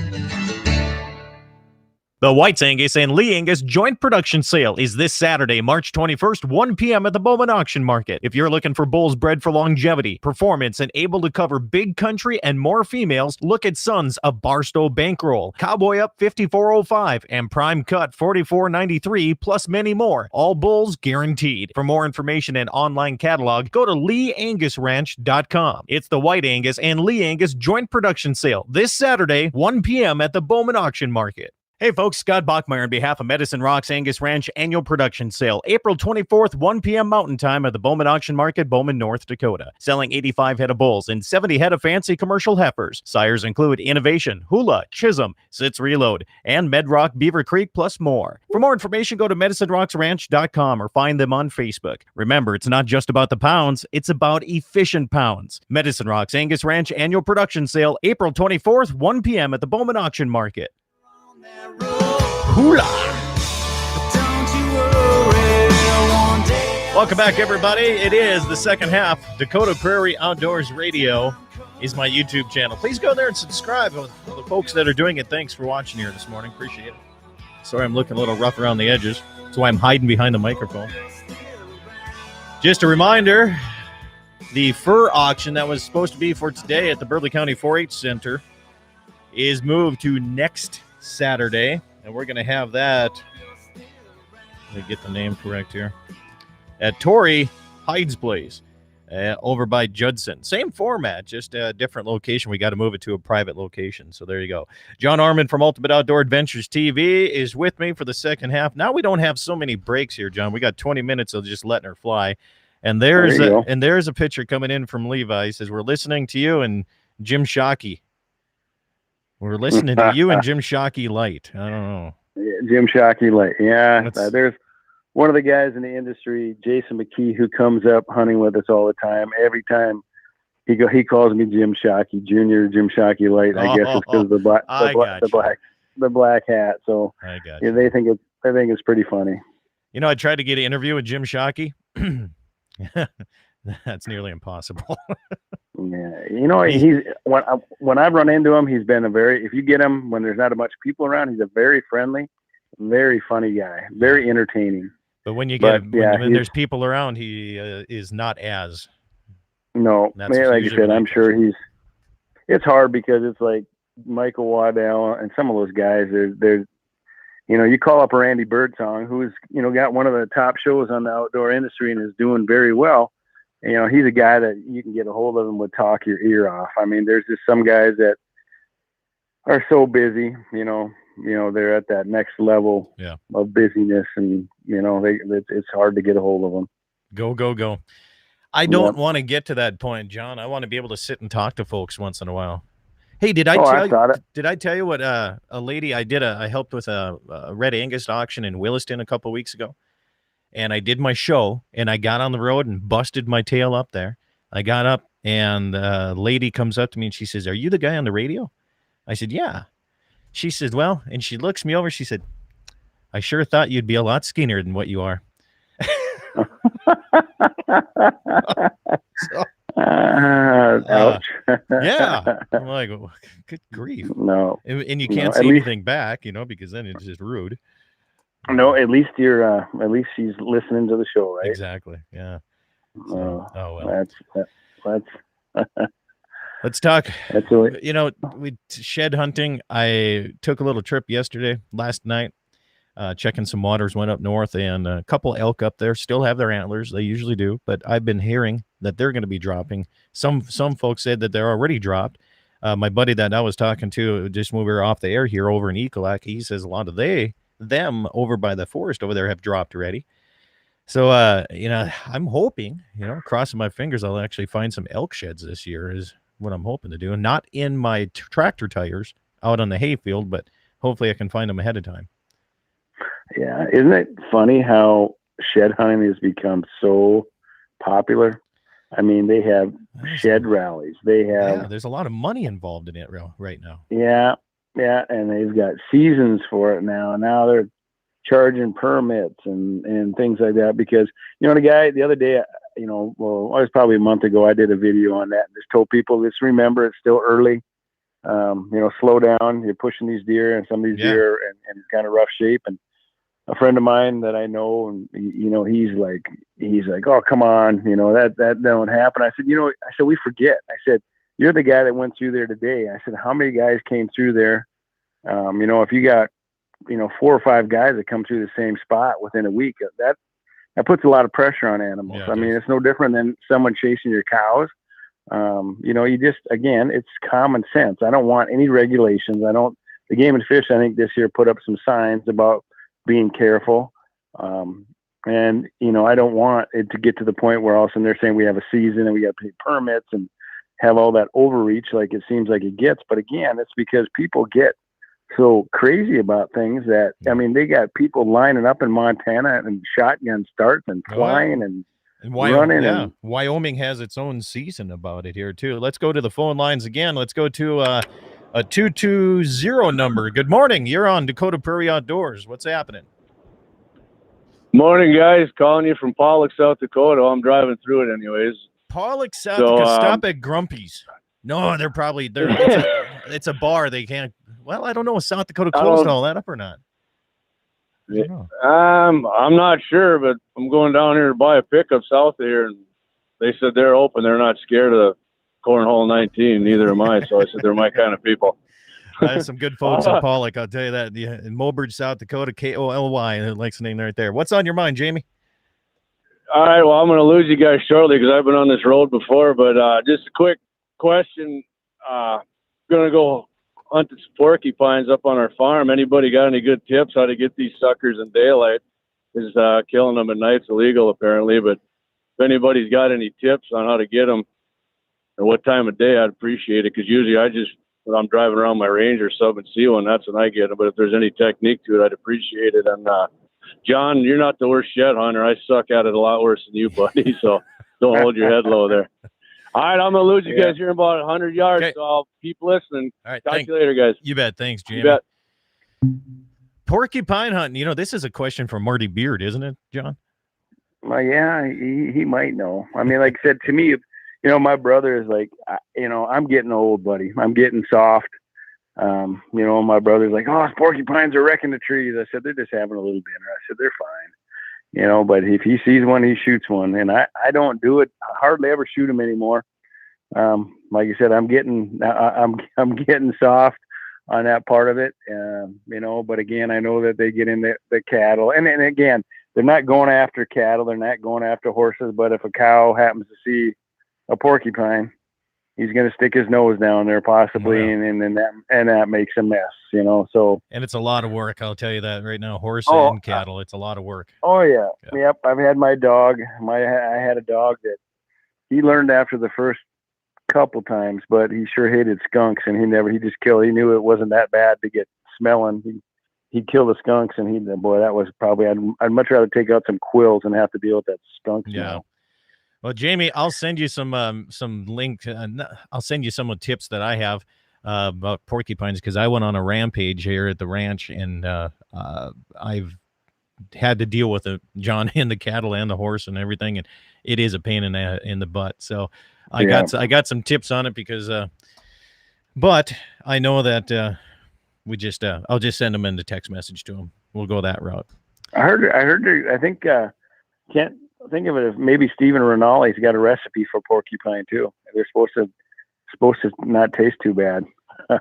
The Whites Angus and Lee Angus joint production sale is this Saturday, March 21st, 1 p.m. at the Bowman Auction Market. If you're looking for bulls bred for longevity, performance, and able to cover big country and more females, look at Sons of Barstow Bankroll, Cowboy Up 5405, and Prime Cut 4493, plus many more. All bulls guaranteed. For more information and online catalog, go to leeangusranch.com. It's the White Angus and Lee Angus joint production sale this Saturday, 1 p.m. at the Bowman Auction Market. Hey folks, Scott Bachmeyer on behalf of Medicine Rocks Angus Ranch annual production sale, April 24th, 1 p.m. Mountain Time at the Bowman Auction Market, Bowman, North Dakota. Selling 85 head of bulls and 70 head of fancy commercial heifers. Sires include Innovation, Hula, Chisholm, Sitz Reload, and Medrock Beaver Creek, plus more. For more information, go to medicinerocksranch.com or find them on Facebook. Remember, it's not just about the pounds, it's about efficient pounds. Medicine Rocks Angus Ranch annual production sale, April 24th, 1 p.m. at the Bowman Auction Market. Hula. Welcome back, everybody. It is the second half. Dakota Prairie Outdoors Radio is my YouTube channel. Please go there and subscribe. The folks that are doing it, thanks for watching here this morning. Appreciate it. Sorry I'm looking a little rough around the edges. That's why I'm hiding behind the microphone. Just a reminder, the fur auction that was supposed to be for today at the Burley County 4-H Center is moved to next Saturday, and we're going to have that, let me get the name correct here, at Torrey Hyde's place over by Judson. Same format, just a different location. We got to move it to a private location, so there you go. John Arman from Ultimate Outdoor Adventures TV is with me for the second half. Now we don't have so many breaks here, John. We got 20 minutes of just letting her fly, and there's a picture coming in from Levi. He says, we're listening to you and Jim Shockey. We're listening to you and Jim Shockey Light. I don't know. Jim Shockey Light. Yeah, there's one of the guys in the industry, Jason McKee, who comes up hunting with us all the time. Every time he calls me Jim Shockey Jr., Jim Shockey Light. I guess it's because of the black hat. So I got yeah, they think it's pretty funny. You know, I tried to get an interview with Jim Shockey. That's nearly impossible. Yeah, you know, he's when I've run into him, he's been if you get him when there's not much people around, he's a very friendly, very funny guy, very entertaining. But when you get when there's people around, he is not as. No, like I said, I'm sure it's hard because it's like Michael Waddell and some of those guys. There's you call up Randy Birdsong, who's got one of the top shows on the outdoor industry and is doing very well. He's a guy that you can get a hold of and would talk your ear off. I mean, there's just some guys that are so busy, they're at that next level of busyness, and it's hard to get a hold of them. Go. I don't want to get to that point, John. I want to be able to sit and talk to folks once in a while. Hey, did I tell you what a lady I helped with a Red Angus auction in Williston a couple of weeks ago? And I did my show, and I got on the road and busted my tail up there. I got up, and a lady comes up to me, and she says, "Are you the guy on the radio?" I said, "Yeah." She said, "Well," and she looks me over. She said, "I sure thought you'd be a lot skinnier than what you are." Ouch. Yeah. I'm like, oh, good grief. No. And you can't say anything back, because then it's just rude. No, at least she's listening to the show, right? Exactly. Yeah. So, well. That's let's talk. That's really... we shed hunting. I took a little trip last night, checking some waters, went up north, and a couple elk up there still have their antlers. They usually do, but I've been hearing that they're going to be dropping. Some folks said that they're already dropped. My buddy that I was talking to just when we were off the air here over in Ecolak, he says a lot of them over by the forest over there have dropped already. So, I'm hoping, crossing my fingers, I'll actually find some elk sheds this year is what I'm hoping to do. And not in my tractor tires out on the hayfield, but hopefully I can find them ahead of time. Yeah. Isn't it funny how shed hunting has become so popular? I mean, they have shed rallies. There's a lot of money involved in it right now. Yeah. Yeah, and they've got seasons for it now. And now they're charging permits and things like that because, the guy the other day, it was probably a month ago, I did a video on that and just told people, just remember it's still early. Slow down. You're pushing these deer, and some of these deer are in kind of rough shape. And a friend of mine that I know, and he's like, oh, come on, that don't happen. I said, we forget. I said, you're the guy that went through there today. I said, how many guys came through there? If you got, 4 or 5 guys that come through the same spot within a week, that puts a lot of pressure on animals. Yeah, it's no different than someone chasing your cows. You just, again, it's common sense. I don't want any regulations. The Game and Fish, I think this year put up some signs about being careful. And I don't want it to get to the point where all of a sudden they're saying we have a season and we got to pay permits and have all that overreach like it seems like it gets. But again, it's because people get so crazy about things that, they got people lining up in Montana and shotgun starts and flying and Wyoming, running. Wyoming has its own season about it here too. Let's go to the phone lines again. Let's go to a 220 number. Good morning. You're on Dakota Prairie Outdoors. What's happening? Morning, guys. Calling you from Pollock, South Dakota. I'm driving through it anyways. Pollock, South Dakota. Stop at Grumpy's. No, it's a bar. They can't. Well, I don't know. South Dakota closed all that up or not? I'm not sure, but I'm going down here to buy a pickup south of here, and they said they're open. They're not scared of Cornhole 19. Neither am I. So I said they're my kind of people. There's some good folks in Pollock. I'll tell you that. In Mulbridge, South Dakota, Koly, like the name right there. What's on your mind, Jamie? All right. Well, I'm going to lose you guys shortly because I've been on this road before. But just a quick question. Going to go hunt some porcupines up on our farm. Anybody got any good tips how to get these suckers in daylight? Is killing them at night's illegal apparently. But if anybody's got any tips on how to get them and what time of day, I'd appreciate it. Because usually when I'm driving around my Ranger sub and see one, that's when I get them. But if there's any technique to it, I'd appreciate it. And John, you're not the worst shed hunter. I suck at it a lot worse than you, buddy. So don't hold your head low there. All right, I'm gonna lose you guys here in about 100 yards, so I'll keep listening. All right, talk to you later, guys. You bet. Thanks, Jamie. You bet. Porcupine hunting. This is a question from Marty Beard, isn't it, John? Well, yeah, he might know. I mean, like I said, to me, my brother is like, I'm getting old, buddy. I'm getting soft. My brother's like, oh, porcupines are wrecking the trees. I said, they're just having a little dinner. I said, they're fine. But if he sees one, he shoots one. And I don't do it. I hardly ever shoot them anymore. Like you said, I'm getting soft on that part of it. But again, I know that they get in the cattle. And again, they're not going after cattle. They're not going after horses. But if a cow happens to see a porcupine, he's going to stick his nose down there possibly. Wow. And that makes a mess, so. And it's a lot of work. I'll tell you that right now, horse and cattle, it's a lot of work. Oh yeah. Yep. I've had my dog. I had a dog that he learned after the first couple times, but he sure hated skunks, and he just killed. He knew it wasn't that bad to get smelling. He'd kill the skunks, and that was probably, I'd much rather take out some quills and have to deal with that skunk smell. Yeah. Well, Jamie, I'll send you some link. I'll send you some of the tips that I have about porcupines, because I went on a rampage here at the ranch, and I've had to deal with it, John, and the cattle and the horse and everything, and it is a pain in the butt. So I got some tips on it, because but I know that I'll just send them in the text message to them. We'll go that route. I heard. I think can't think of it as maybe Stephen Rinaldi's got a recipe for porcupine too. They're supposed to not taste too bad.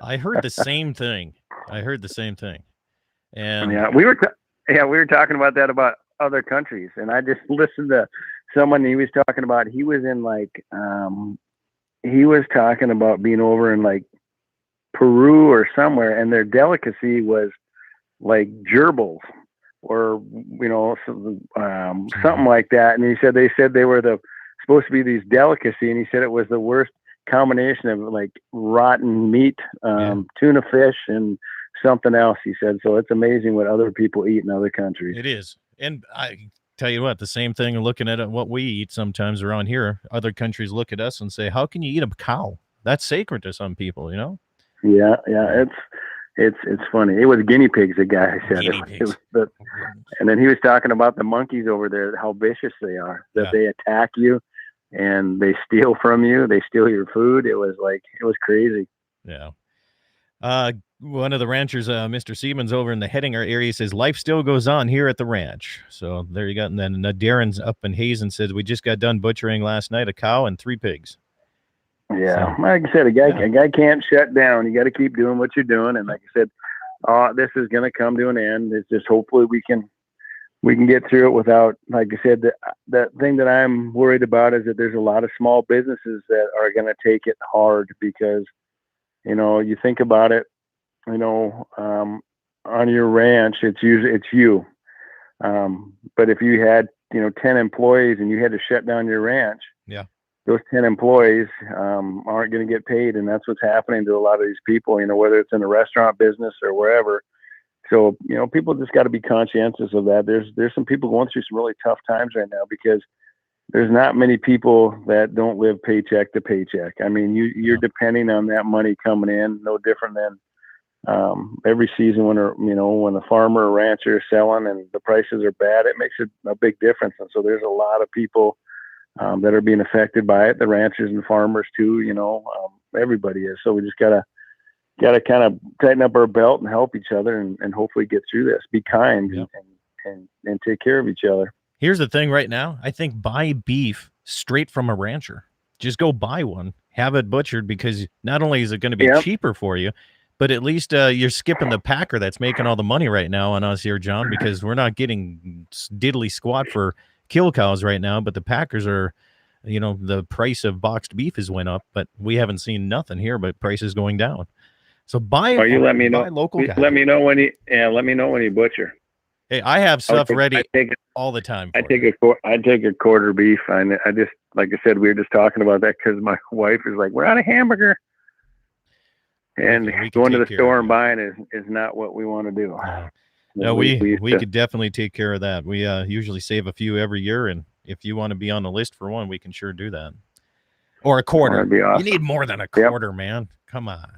I heard the same thing. And we were talking about that about other countries, and I just listened to someone. He was talking about he was talking about being over in like Peru or somewhere, and their delicacy was like gerbils or something like that. And they said they were supposed to be these delicacy, and he said it was the worst combination of like rotten meat, tuna fish, and something else. He said, so it's amazing what other people eat in other countries. It is. And I tell you what, the same thing, looking at what we eat sometimes around here, other countries look at us and say, how can you eat a cow? That's sacred to some people, Yeah. It's funny. It was guinea pigs, the guy said. And then he was talking about the monkeys over there, how vicious they are, that they attack you and they steal from you. They steal your food. It was crazy. Yeah. One of the ranchers, Mr. Siemens over in the Hettinger area, says life still goes on here at the ranch. So there you go. And then Darren's up in Hazen says, we just got done butchering last night, a cow and 3 pigs. Yeah, so, like I said, a guy can't shut down. You got to keep doing what you're doing, and like I said, this is going to come to an end. It's just hopefully we can get through it without, like I said, the thing that I'm worried about is that there's a lot of small businesses that are going to take it hard, because you think about it, on your ranch, it's you, but if you had 10 employees and you had to shut down your ranch, those 10 employees aren't going to get paid. And that's what's happening to a lot of these people, whether it's in the restaurant business or wherever. So, people just got to be conscientious of that. There's some people going through some really tough times right now, because there's not many people that don't live paycheck to paycheck. I mean, you're depending on that money coming in, no different than every season when the farmer or rancher is selling and the prices are bad, it makes a big difference. And so there's a lot of people that are being affected by it, the ranchers and farmers too, everybody is. So we just gotta kind of tighten up our belt and help each other and hopefully get through this, be kind and take care of each other. Here's the thing right now, I think buy beef straight from a rancher. Just go buy one, have it butchered, because not only is it going to be cheaper for you, but at least you're skipping the packer that's making all the money right now on us here, John, because we're not getting diddly squat for kill cows right now, but the packers are, the price of boxed beef has went up, but we haven't seen nothing here but prices going down. So buy local cows. Let me know when you butcher. Hey, I have stuff ready all the time. I take a quarter beef. I just, like I said, we were just talking about that because my wife is like, we're on a hamburger. And going to the store and buying is not what we want to do. No, we could definitely take care of that. We usually save a few every year, and if you want to be on the list for one, we can sure do that. Or a quarter. That'd be awesome. You need more than a quarter, man. Come on.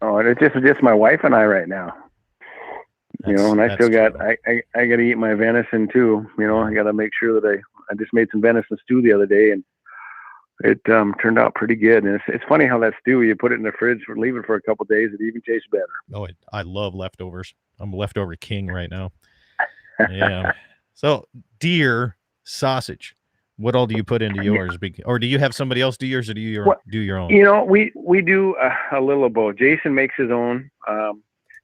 Oh, it's just my wife and I right now. And I still got I got to eat my venison too. I got to make sure that I just made some venison stew the other day, and it turned out pretty good. And it's funny how that stew, you put it in the fridge, leave it for a couple of days, it even tastes better. Oh, I love leftovers. I'm a leftover king right now. Yeah. So deer sausage. What all do you put into yours? Or do you have somebody else do yours, or do you do your own? We do a little of both. Jason makes his own.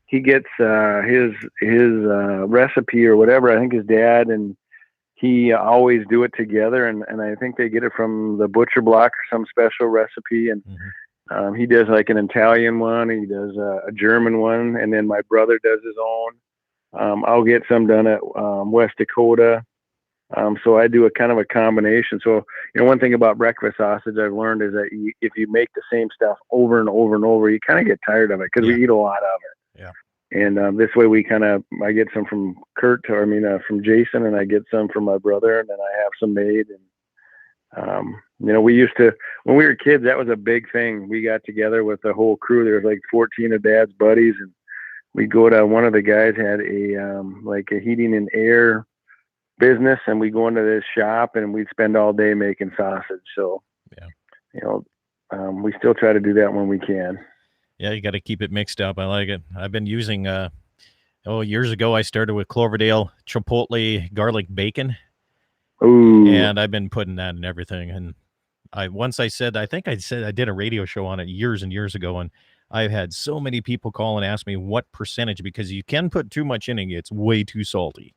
He gets his recipe or whatever. I think his dad and he always do it together, and I think they get it from the butcher block or some special recipe. And he does like an Italian one, he does a German one, and then my brother does his own. I'll get some done at West Dakota. So I do a kind of a combination. So, one thing about breakfast sausage I've learned is that if you make the same stuff over and over and over, you kind of get tired of it because we eat a lot of it. Yeah. And this way I get some from from Jason, and I get some from my brother, and then I have some made. And, we used to, when we were kids, that was a big thing. We got together with the whole crew. There was like 14 of Dad's buddies, and we go to, one of the guys had a heating and air business, and we go into this shop and we'd spend all day making sausage. So, we still try to do that when we can. Yeah, you got to keep it mixed up. I like it. I've been using, years ago, I started with Cloverdale Chipotle garlic bacon. Ooh. And I've been putting that in everything. And I think I said I did a radio show on it years and years ago, and I've had so many people call and ask me what percentage, because you can put too much in and it's way too salty.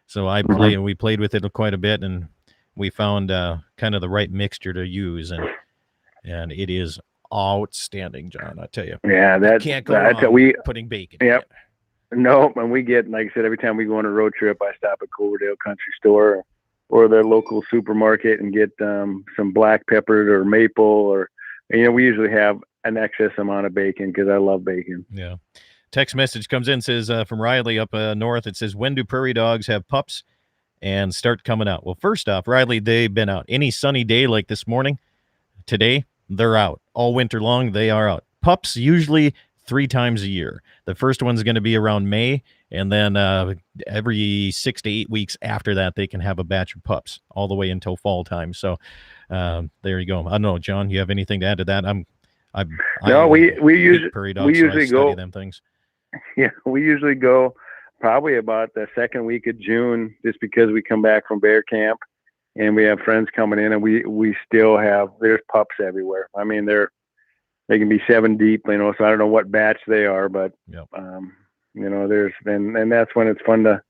So we played with it quite a bit, and we found kind of the right mixture to use, and it is outstanding, John. I tell you. Yeah, that can't go wrong putting bacon. Yep. No, and we get, like I said, every time we go on a road trip, I stop at Cloverdale Country Store or the local supermarket and get some black peppered or maple, or we usually have an excess amount of bacon because I love bacon. Yeah. Text message comes in, says from Riley up north. It says, when do prairie dogs have pups and start coming out? Well, first off, Riley, they've been out. Any sunny day like this morning, today, they're out. All winter long, they are out. Pups usually 3 times a year. The first one's going to be around May, and then every 6 to 8 weeks after that, they can have a batch of pups all the way until fall time. So there you go. I don't know, John, you have anything to add to that? We usually go them things. Yeah, we usually go probably about the second week of June, just because we come back from bear camp and we have friends coming in, and we still have, there's pups everywhere. I mean, they can be 7 deep, so I don't know what batch they are, but yep. There's been, and that's when it's fun to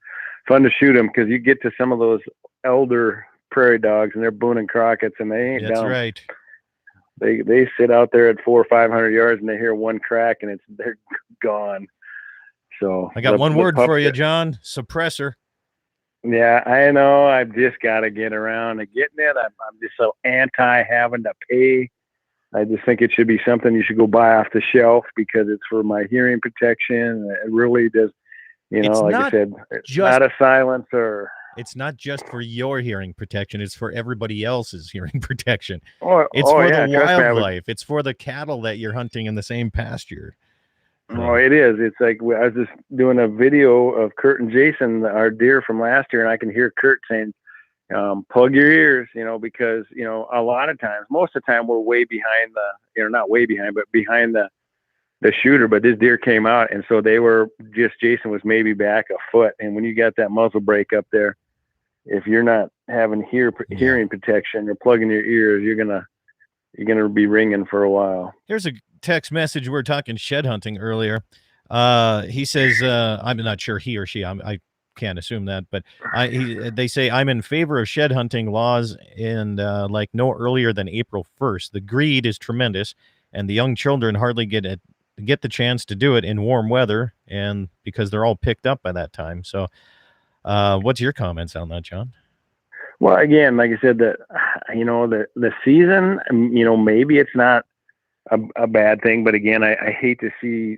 shoot them, because you get to some of those elder prairie dogs and they're Boone and Crockett's, and they ain't That's dumb. right. They sit out there at 400 or 500 yards and they hear one crack and they're gone. So I got one word for you, John: suppressor. Yeah, I know. I've just got to get around to getting it. I'm just so anti having to pay. I just think it should be something you should go buy off the shelf, because it's for my hearing protection. It really does. Like I said, it's not a silencer. It's not just for your hearing protection. It's for everybody else's hearing protection. It's for the wildlife. It's for the cattle that you're hunting in the same pasture. Oh, it is. It's like, I was just doing a video of Kurt and Jason, our deer from last year, and I can hear Kurt saying, plug your ears, because, a lot of times, most of the time, we're way behind not way behind, but behind the shooter. But this deer came out, and so Jason was maybe back a foot. And when you got that muzzle break up there, if you're not having hearing protection or plugging your ears, you're gonna be ringing for a while. Here's a text message. We were talking shed hunting earlier. He says, I'm not sure he or she, I can't assume that, but they say, I'm in favor of shed hunting laws and no earlier than April 1st. The greed is tremendous, and the young children hardly get the chance to do it in warm weather, and because they're all picked up by that time. So what's your comments on that, John? Well, again, like I said, the season, maybe it's not a bad thing, but again, I hate to see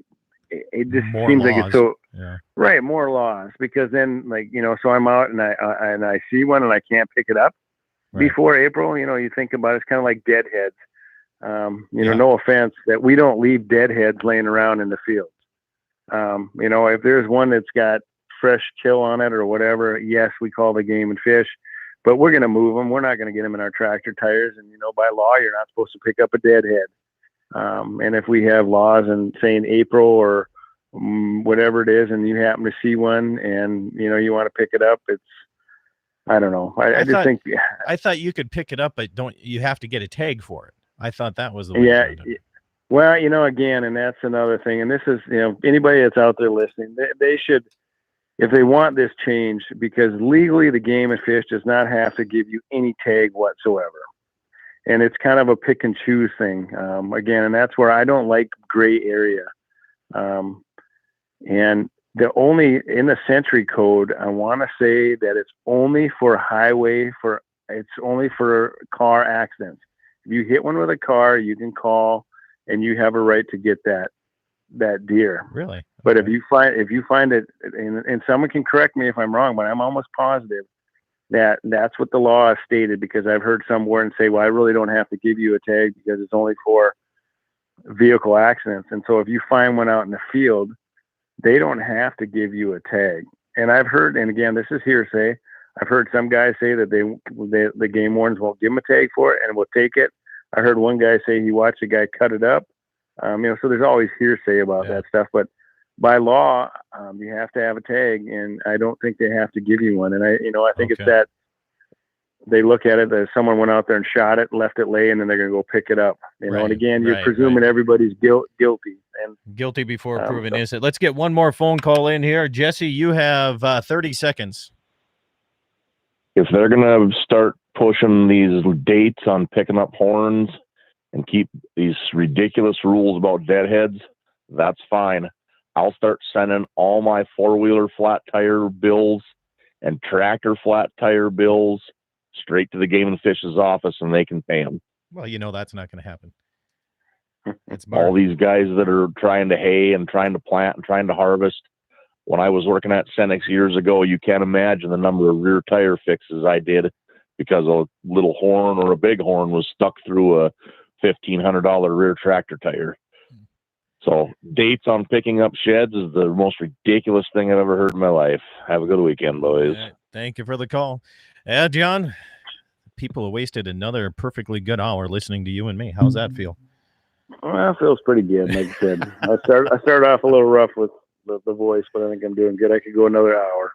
it just More seems laws. like it's so Yeah. right. More laws, because then like, so I'm out and I see one and I can't pick it up before April. You think about it, it's kind of like deadheads. No offense that we don't leave deadheads laying around in the fields. If there's one that's got fresh kill on it or whatever, yes, we call the game and fish, but we're going to move them. We're not going to get them in our tractor tires. And, by law, you're not supposed to pick up a deadhead. And if we have laws and saying April or whatever it is, and you happen to see one and, you want to pick it up, I don't know. I thought you could pick it up, but you have to get a tag for it. I thought that was the way. Yeah. Well, again, and that's another thing. And this is, anybody that's out there listening, they should, if they want this changed, because legally the Game and Fish does not have to give you any tag whatsoever. And it's kind of a pick and choose thing. Again, and that's where I don't like gray area. And in the Century Code, I want to say that it's only for it's only for car accidents. If you hit one with a car, you can call and you have a right to get that deer. Really? Okay. But if you find it, and someone can correct me if I'm wrong, but I'm almost positive that that's what the law has stated, because I've heard some warden say, well, I really don't have to give you a tag because it's only for vehicle accidents. And so if you find one out in the field, they don't have to give you a tag. And I've heard, and again, this is hearsay, I've heard some guys say that the game wardens won't give them a tag for it and will take it. I heard one guy say he watched a guy cut it up. So there's always hearsay about that stuff, but by law, you have to have a tag, and I don't think they have to give you one. And I think it's that they look at it as someone went out there and shot it, left it lay, and then they're going to go pick it up. And again, you're presuming everybody's guilty. And guilty before proven innocent. Let's get one more phone call in here. Jesse, you have 30 seconds. If they're going to start pushing these dates on picking up horns and keep these ridiculous rules about deadheads, that's fine. I'll start sending all my four-wheeler flat tire bills and tractor flat tire bills straight to the Game and Fish's office, and they can pay them. Well, that's not going to happen. It's all these guys that are trying to hay and trying to plant and trying to harvest. When I was working at Cenex years ago, you can't imagine the number of rear tire fixes I did because a little horn or a big horn was stuck through a $1,500 rear tractor tire. So dates on picking up sheds is the most ridiculous thing I've ever heard in my life. Have a good weekend, boys. Thank you for the call. Yeah, John, people have wasted another perfectly good hour listening to you and me. How's that feel? Well, it feels pretty good. Like I said, I started off a little rough with the voice, but I think I'm doing good. I could go another hour.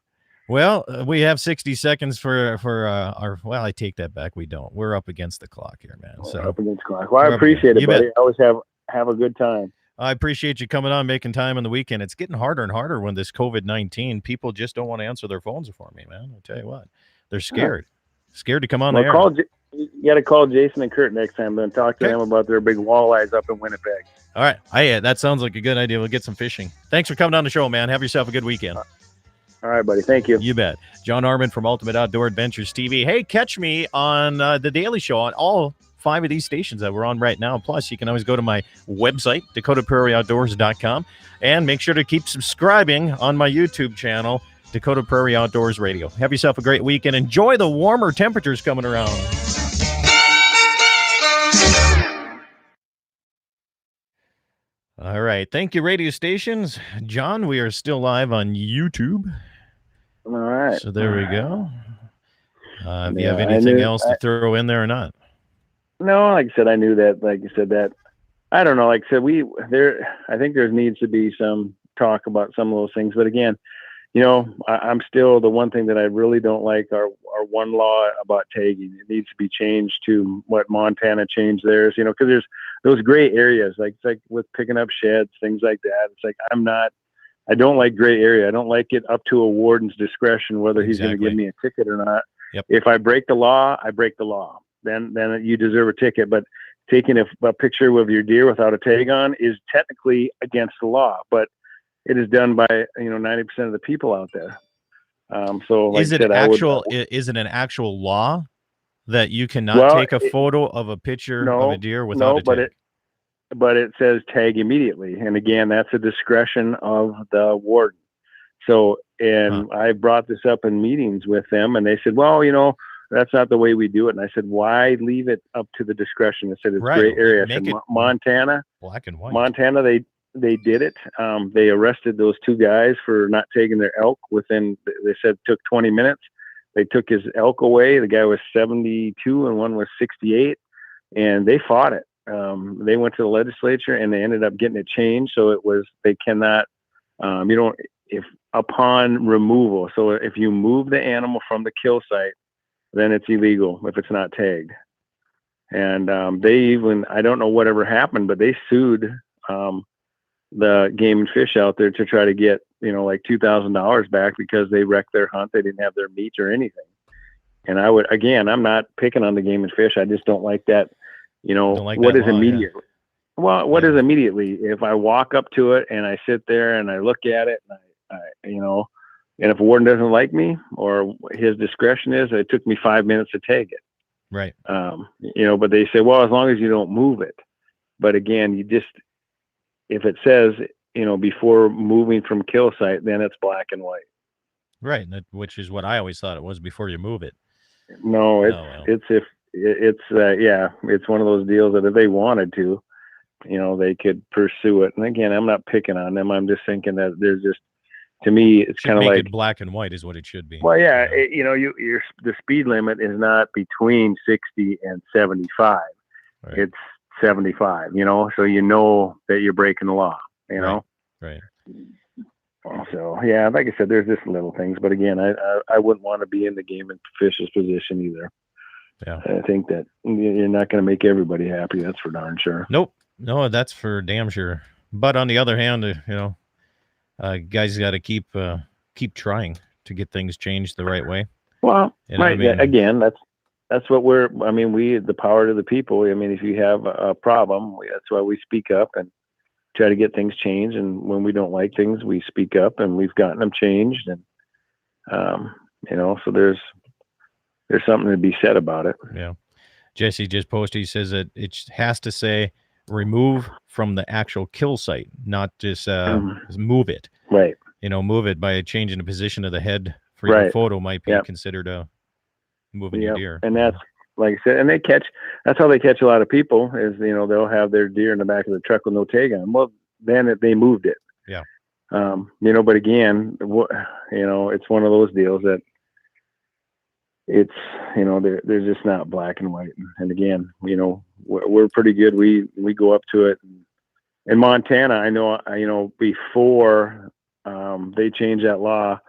Well, we have 60 seconds for our. Well, I take that back. We don't. We're up against the clock here, man. So up against the clock. Well, I appreciate it, buddy. I always have a good time. I appreciate you coming on, making time on the weekend. It's getting harder and harder when this COVID-19. People just don't want to answer their phones for me, man. I tell you what, they're scared. Scared to come on the air. You got to call Jason and Kurt next time and talk to them about their big walleyes up in Winnipeg. All right. That sounds like a good idea. We'll get some fishing. Thanks for coming on the show, man. Have yourself a good weekend. All right, buddy. Thank you. You bet. John Arman from Ultimate Outdoor Adventures TV. Hey, catch me on The Daily Show on all 5 of these stations that we're on right now. Plus, you can always go to my website, dakotaprairieoutdoors.com, and make sure to keep subscribing on my YouTube channel, Dakota Prairie Outdoors Radio. Have yourself a great weekend. Enjoy the warmer temperatures coming around. All right. Thank you, radio stations. John, we are still live on YouTube. All right. So there we go. If you have anything else to throw in there or not? No, like I said, I knew that. Like you said, that I don't know. Like I said, I think there needs to be some talk about some of those things. But again, I'm still the one thing that I really don't like our one law about tagging. It needs to be changed to what Montana changed theirs. Because there's those gray areas. Like it's like with picking up sheds, things like that. It's like I don't like gray area. I don't like it up to a warden's discretion whether he's going to give me a ticket or not. Yep. If I break the law, I break the law. Then you deserve a ticket. But taking a picture of your deer without a tag on is technically against the law. But it is done by 90% of the people out there. So like is it is it an actual law that you cannot take a photo of a picture of a deer without a tag? but it says tag immediately. And again, that's a discretion of the warden. So, and I brought this up in meetings with them, and they said, well, that's not the way we do it. And I said, why leave it up to the discretion? I said, it's Right. gray area. I Make said, it Montana, black and white. Montana, they did it. They arrested those two guys for not taking their elk within, they said it took 20 minutes. They took his elk away. The guy was 72 and one was 68, and they fought it. They went to the legislature and they ended up getting it changed. So it was, they cannot, if upon removal. So if you move the animal from the kill site, then it's illegal if it's not tagged. And they even, I don't know whatever happened, but they sued the Game and Fish out there to try to get, like $2,000 back because they wrecked their hunt. They didn't have their meat or anything. And I'm not picking on the Game and Fish. I just don't like that, what is immediate? Yeah. Well, what is immediately? If I walk up to it and I sit there and I look at it and and if a warden doesn't like me or his discretion is, it took me 5 minutes to tag it. Right. But they say, well, as long as you don't move it. But again, if it says, before moving from kill site, then it's black and white. Right. Which is what I always thought it was before you move it. No, it's one of those deals that if they wanted to, they could pursue it. And again, I'm not picking on them. I'm just thinking that there's just, to me, it's kind of like it black and white is what it should be. Well, yeah, the speed limit is not between 60 and 75. Right. It's 75. So that you're breaking the law. Right. So yeah, like I said, there's just little things, but again, I wouldn't want to be in the Game and Fish's position either. Yeah, I think that you're not going to make everybody happy. That's for darn sure. Nope. No, that's for damn sure. But on the other hand, guys got to keep trying to get things changed the right way. Well, right. Again, that's what we the power to the people. I mean, if you have a problem, that's why we speak up and try to get things changed. And when we don't like things, we speak up, and we've gotten them changed. And so there's something to be said about it. Yeah. Jesse just posted. He says that it has to say remove from the actual kill site, not just move it. Right. Move it by changing the position of the head for your photo might be considered moving your deer. And that's, like I said, and that's how they catch a lot of people is, they'll have their deer in the back of the truck with no tag on them. Well, then they moved it. Yeah. But again, it's one of those deals that it's, they're just not black and white. And again, we're pretty good. We go up to it. In Montana, I know before they changed that law,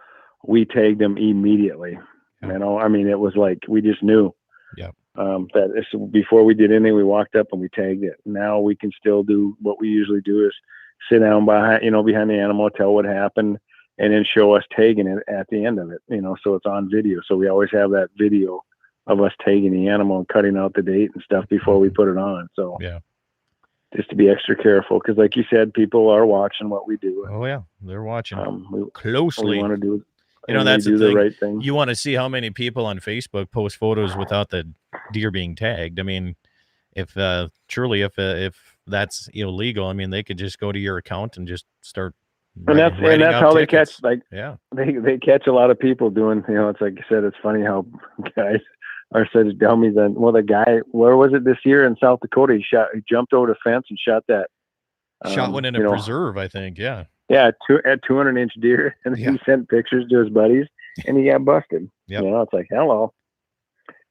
we tagged them immediately. Yeah. It was like, we just knew. Yeah. That before we did anything, we walked up and we tagged it. Now we can still do what we usually do is sit down behind the animal, tell what happened, and then show us tagging it at the end of it, so it's on video. So we always have that video of us tagging the animal and cutting out the date and stuff before we put it on. So yeah, just to be extra careful. Cause like you said, people are watching what we do. Oh yeah. They're watching closely. We want to do, that's the right thing. You want to see how many people on Facebook post photos without the deer being tagged. I mean, if that's illegal, they could just go to your account and just start. And that's how they catch. They catch a lot of people doing. It's like you said. It's funny how guys are such dummies. And the guy, where was it this year in South Dakota? He jumped over the fence and shot that. Shot one in a preserve, I think. Yeah. Yeah, at 200-inch deer, and he sent pictures to his buddies, and he got busted. Yep. It's like, hello,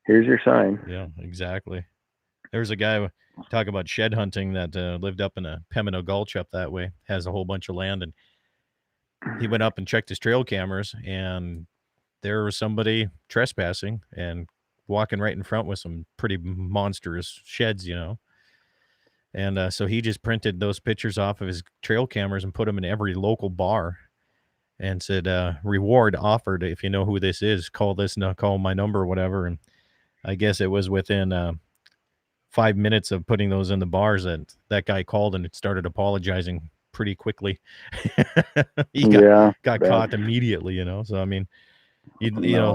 here's your sign. Yeah, exactly. There's a guy talking about shed hunting that lived up in a Pemmican Gulch up that way, has a whole bunch of land, and he went up and checked his trail cameras, and there was somebody trespassing and walking right in front with some pretty monstrous sheds, And so he just printed those pictures off of his trail cameras and put them in every local bar and said, reward offered. If you know who this is, call my number or whatever. And I guess it was within 5 minutes of putting those in the bars that guy called and it started apologizing pretty quickly. He got caught immediately, So,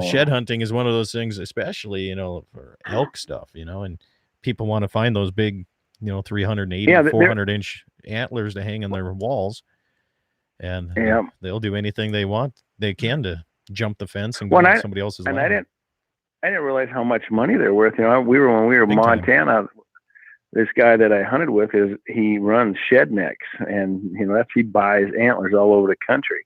shed hunting is one of those things, especially, for elk stuff, and people want to find those big 380, 400-inch antlers to hang in their walls. And they'll do anything they can to jump the fence and go on somebody else's land. I didn't realize how much money they're worth. When we were in Montana, this guy that I hunted with he runs shed necks, and he buys antlers all over the country,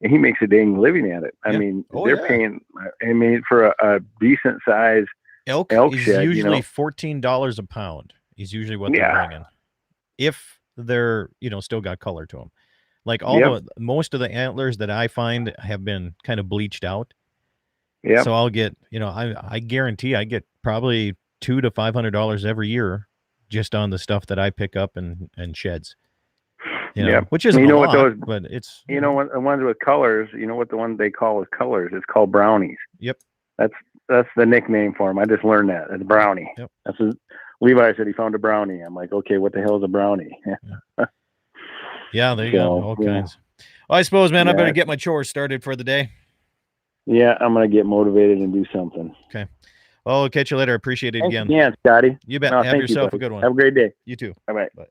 and he makes a dang living at it. I mean, they're paying. I mean, for a decent size elk is shed, usually $14 a pound. Is usually what they're bringing, if they're still got color to them. Like most of the antlers that I find have been kind of bleached out. Yeah. So I'll get, I guarantee I get probably $200 to $500 every year just on the stuff that I pick up and sheds. Which isn't a lot, but it's the ones with colors. What the one they call is colors. It's called brownies. Yep. That's the nickname for them. I just learned that. It's brownie. Yep. Levi said he found a brownie. I'm like, okay, what the hell is a brownie? Yeah, there you go. All kinds. Well, I suppose, man, I better get my chores started for the day. Yeah, I'm going to get motivated and do something. Okay. Well, I'll catch you later. Appreciate it again. Yeah, Scotty. You bet. Have yourself a good one. Have a great day. You too. Bye-bye. Bye.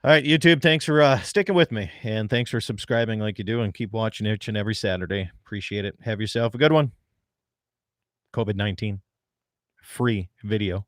All right, YouTube, thanks for sticking with me, and thanks for subscribing like you do, and keep watching each and every Saturday. Appreciate it. Have yourself a good one. COVID-19 free video.